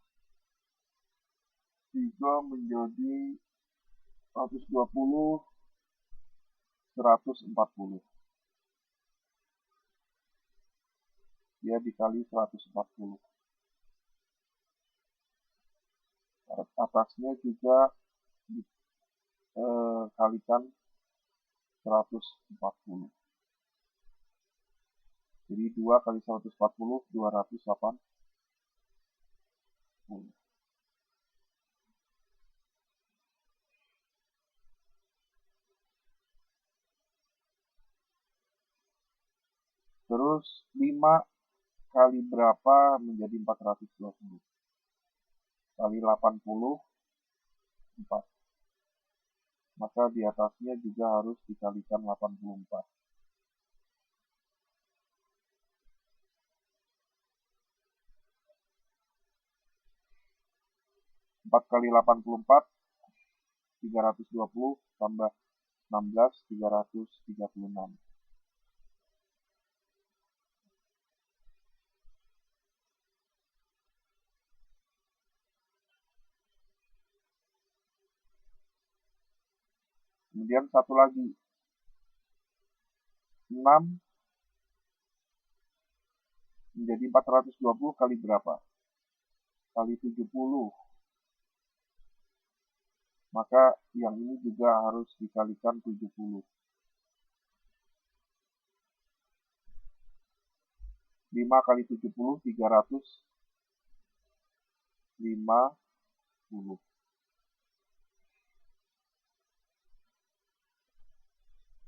3 menjadi 120, 140. Ya dikali 140. Atasnya juga dikalikan 140. Jadi 2 kali 140, 280. Terus 5 kali berapa menjadi 420? Kali 84. Maka di atasnya juga harus dikalikan 84. 4 kali 84, 320 tambah 16, 336. Kemudian satu lagi, 6 menjadi 420 kali berapa? Kali 70. Maka yang ini juga harus dikalikan 70. 5 kali 70, 350.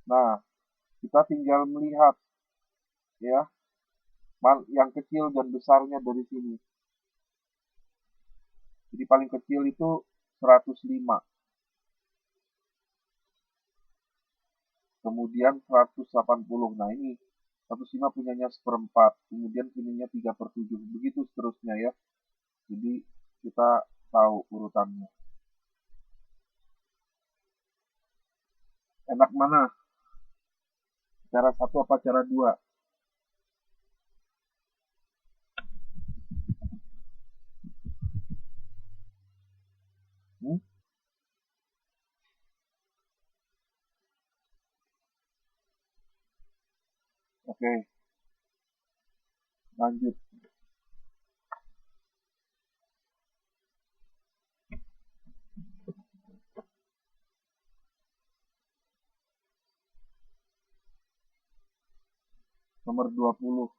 Nah, kita tinggal melihat ya, yang kecil dan besarnya dari sini. Jadi paling kecil itu 105. Kemudian 180. Nah ini 105 punyanya 1/4. Kemudian sininya 3/7. Begitu seterusnya ya. Jadi kita tahu urutannya. Enak mana? Cara satu apa cara dua? Oke, lanjut. Nomor 20.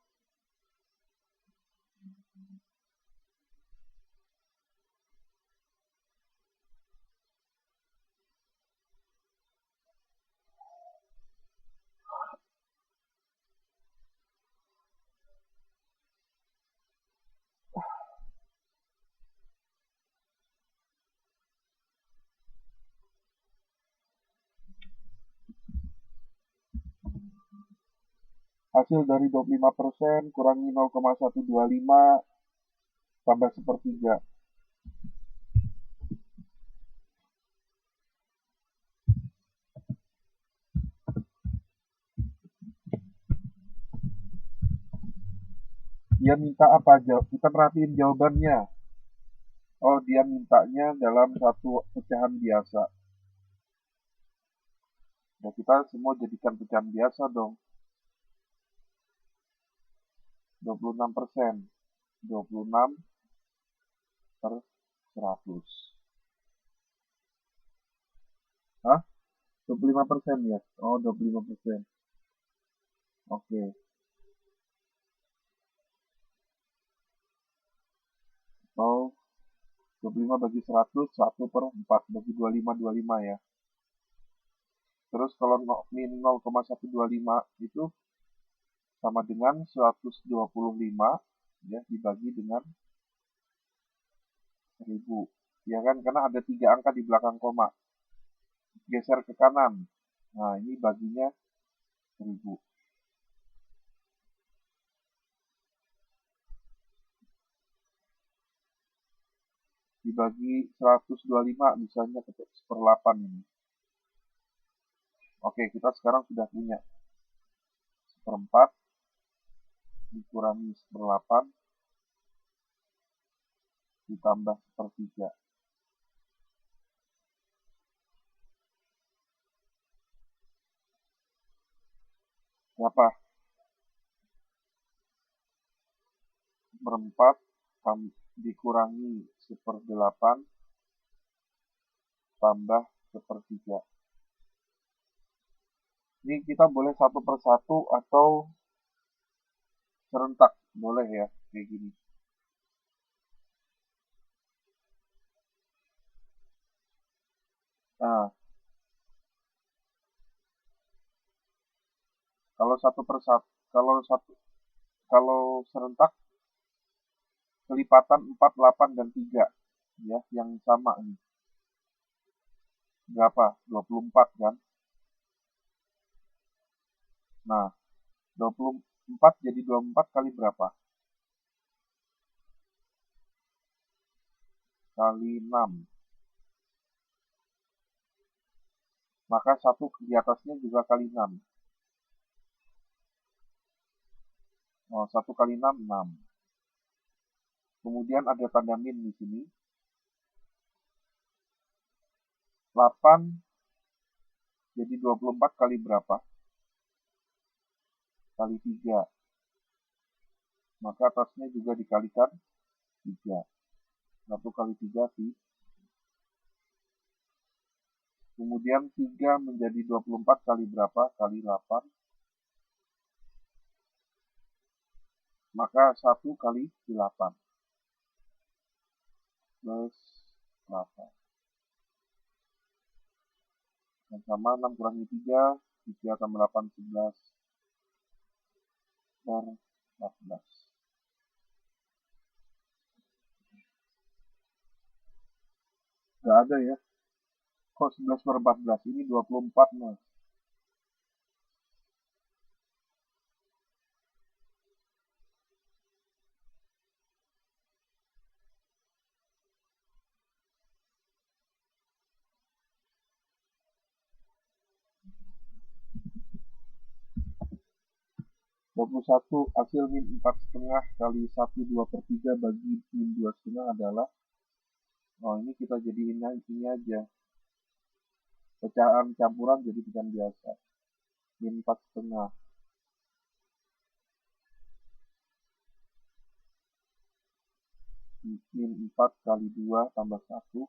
Hasil dari 25% kurangi 0,125 tambah 1/3. Dia minta apa? Kita perhatiin jawabannya. Oh, dia mintanya dalam satu pecahan biasa. Ya, kita semua jadikan pecahan biasa dong. 26%. 26 per 100. Hah? 25% ya? Oh, 25%. Oke. Oh, 25 bagi 100, 1/4. Bagi 25 ya. Terus kalau min 0,125 itu sama dengan 125 ya, dibagi dengan 1000. Ya kan, karena ada 3 angka di belakang koma. Geser ke kanan. Nah, ini baginya 1000. Dibagi 125 misalnya ke 1/8 ini. Oke, kita sekarang sudah punya 1/4 dikurangi 1/8 ditambah 1/3. Berapa? 1/4 dikurangi 1/8 tambah 1/3. Ini kita boleh 1/1 atau serentak, boleh ya, kayak gini. Nah, kalau 1/1, kalau serentak kelipatan 4, 8 dan 3 ya, yang sama ini. Berapa? 24 kan? Nah, 24 jadi 24 kali berapa? kali 6. Maka 1 di atasnya juga kali 6. Oh, 1 kali 6, 6. Kemudian ada tanda min di sini. 8 jadi 24 kali berapa? Kali 3. Maka atasnya juga dikalikan 3. 1 kali 3, 3. Kemudian 3 menjadi 24 kali berapa? Kali 8. Maka 1 kali 8. Plus 8. Dan sama 6 kurangi 3. 3 tambah 8, 11. Per 14. Gak ada ya. Kok 11 per 14? Ini 24, Mas. satu hasil min 4,5 kali 1 2/3 bagi min 2,5 adalah, oh ini kita jadiin ini aja. Pecahan campuran jadi pecahan biasa. Min 4,5. Min 4 kali 2 tambah 1.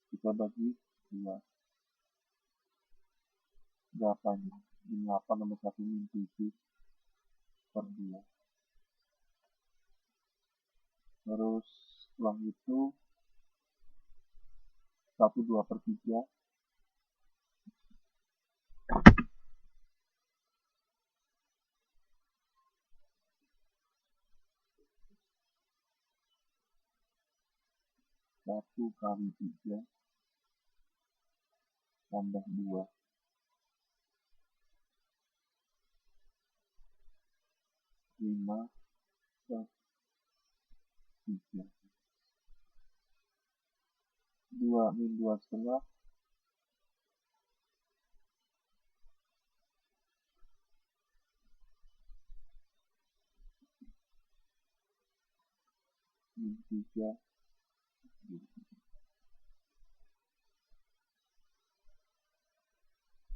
Kita bagi 2. Berapa ini? Min 8 tambah 1 min 7 per 2. Terus setelah itu 1 2/3. Satu kali 3 tambah 2. 5 per 3. 2 min 2,5. Min 3.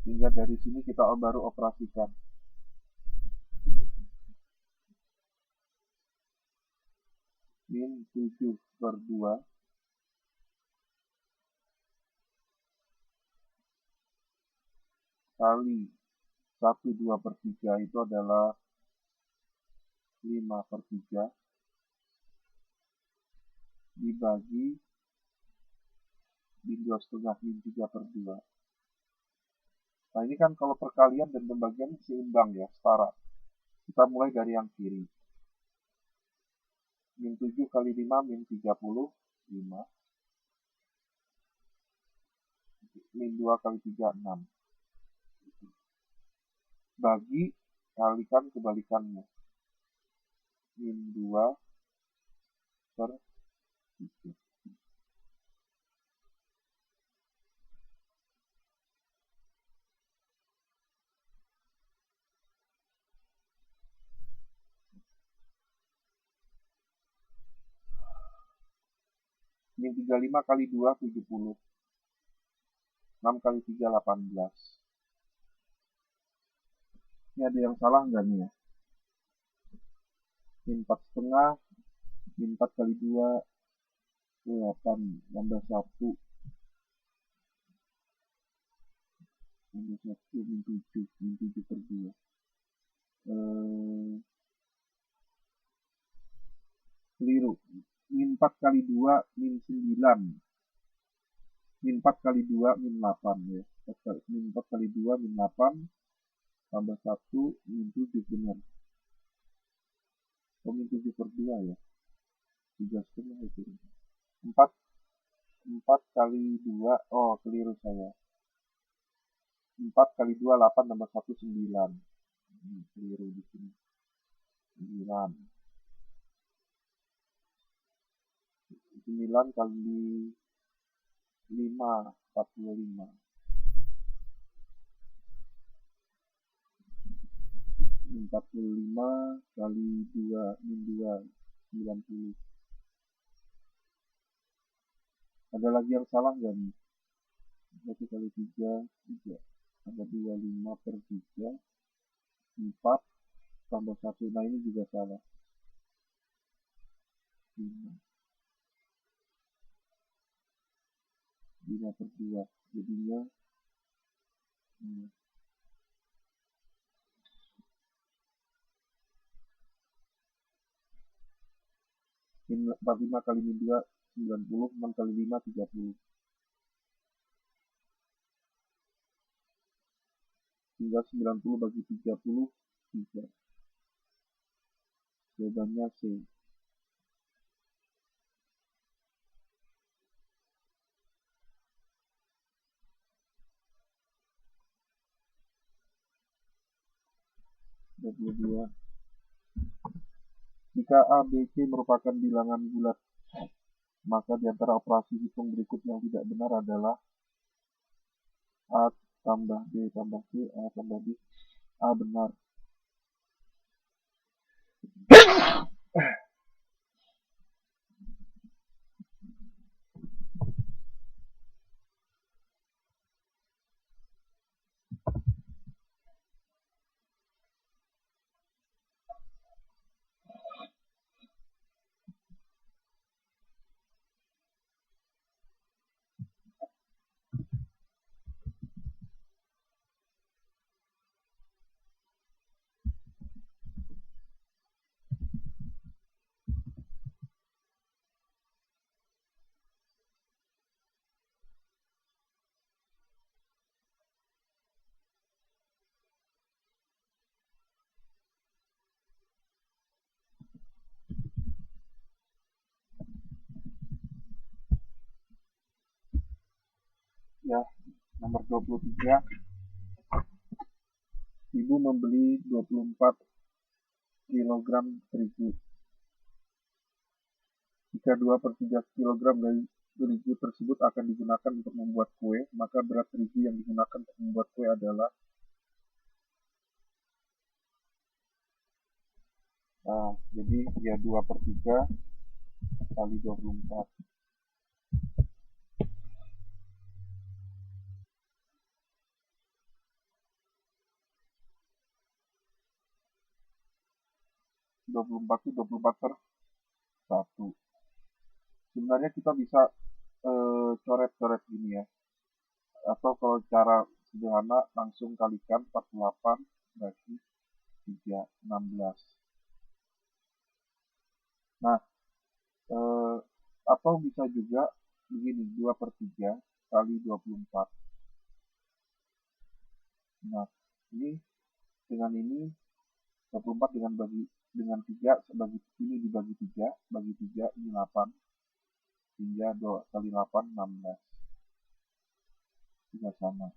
Sehingga dari sini kita baru operasikan. Min 7 per 2 kali 1 2/3 itu adalah 5/3 dibagi min 2,5 min 3/2. Nah ini kan kalau perkalian dan pembagian seimbang ya, setara. Kita mulai dari yang kiri. Min 7 kali 5 min 35. Min 2 kali 3, 6. Bagi, kalikan kebalikannya. Min 2 per 3. Min 35 kali 2, 70. 6 kali 3, 18. Ini ada yang salah nggak nih ya? Min 4,5, min 4 kali 2, 8, tambah 1. Tambah 1, min 7, min 7/2. Keliru. Min 4 kali 2, min 9. Min 4 kali 2, min 8 ya. Min 4 kali 2, min 8. Tambah 1, min 7, benar. Oh, min 7/2 ya. 3,5 itu. 4 kali 2, oh keliru saya. 4 kali 2, 8 tambah 1, 9. Keliru di sini. 9. 9 kali 5, 45. 45 kali 2, min 2, 90. Ada lagi yang salah nggak nih? 1 kali 3, 3. Ada 25 per 3, 4, tambah 1. Nah, ini juga salah. 5, 5 per 2. Jadinya 45 kali min 2, 90. 6 kali 5, 30. Tinggal 90 bagi 30, 3. Jawabannya C. Dua. Jika A, B, C merupakan bilangan bulat, maka di antara operasi hitung berikut yang tidak benar adalah A tambah B tambah C, A tambah B. A benar. Ya, nomor 23. Ibu membeli 24 kg terigu. Jika 2/3 kg dari terigu tersebut akan digunakan untuk membuat kue, maka berat terigu yang digunakan untuk membuat kue adalah jadi ya 2/3 kali 24. 24 itu 24 per 1. Sebenarnya kita bisa coret-coret gini ya. Atau kalau cara sederhana langsung kalikan 48 bagi 3, 16. Nah, atau bisa juga begini, 2/3 kali 24. Nah, ini dengan ini 24 dengan 3 bagi ini dibagi 3, bagi 3 ini 8. Hingga 2 kali 8, 16. Juga sama.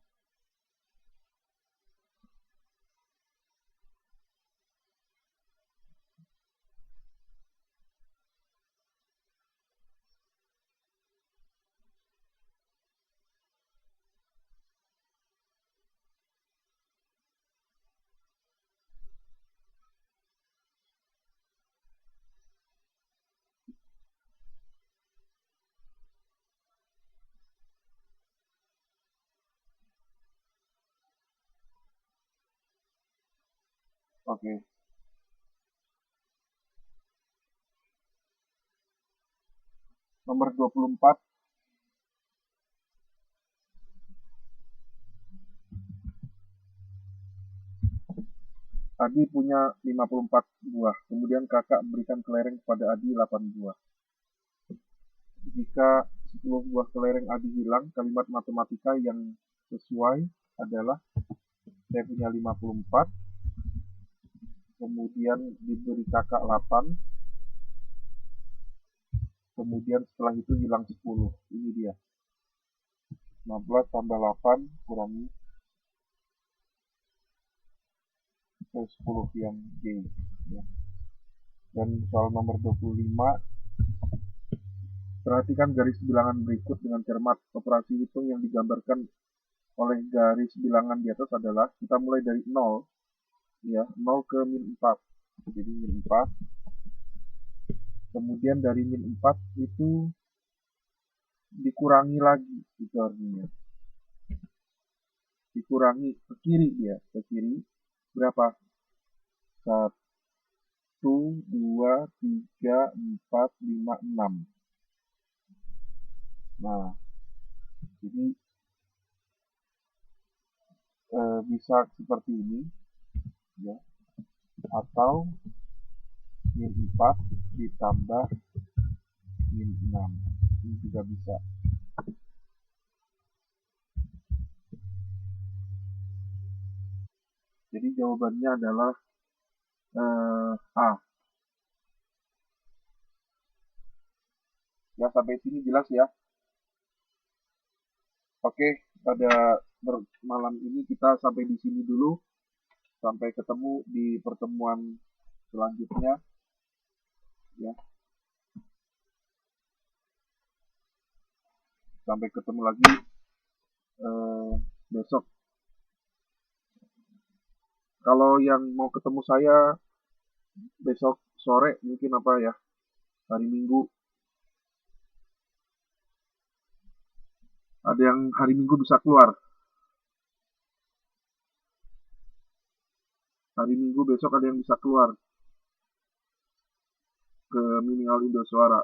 Oke. Nomor 24. Adi punya 54 buah, kemudian kakak memberikan kelereng kepada Adi 8 buah. Jika 10 buah kelereng Adi hilang, kalimat matematika yang sesuai adalah saya punya 54, kemudian diberi kakak 8, kemudian setelah itu hilang 10. Ini dia. 15 tambah 8 kurangi 10 yang D. Ya. Dan soal nomor 25, perhatikan garis bilangan berikut dengan cermat. Operasi hitung yang digambarkan oleh garis bilangan di atas adalah, kita mulai dari 0, ya, 0 ke min 4. Jadi min 4, kemudian dari min 4 itu dikurangi lagi, itu artinya. Dikurangi ke kiri ya, ke kiri. Berapa? 1, 2, 3, 4, 5, 6. Nah, jadi bisa seperti ini, ya, atau min 4 ditambah min 6. Ini juga bisa. Jadi jawabannya adalah A. Ya, sampai sini jelas ya. Oke, pada malam ini kita sampai di sini dulu. Sampai ketemu di pertemuan selanjutnya. Ya, sampai ketemu lagi besok. Kalau yang mau ketemu saya besok sore mungkin apa ya, hari Minggu. Ada yang hari Minggu bisa keluar. Hari Minggu besok ada yang bisa keluar ke Minimal Indo Suara.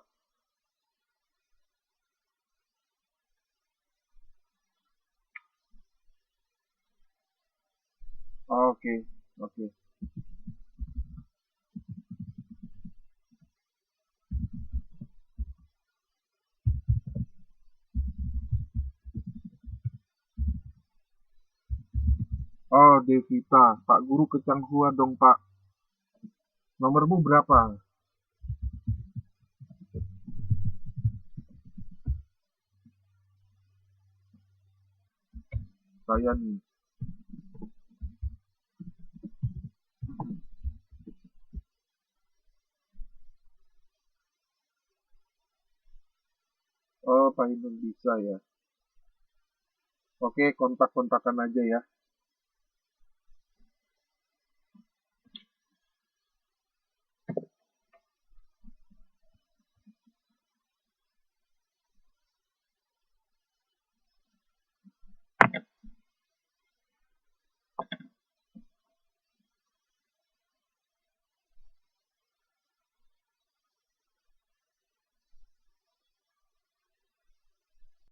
Oke, oke. Oh, Devita, Pak Guru ke Changhua dong, Pak. Nomormu berapa? Saya nih. Oh, Pak Indung bisa ya. Oke, kontak-kontakan aja ya.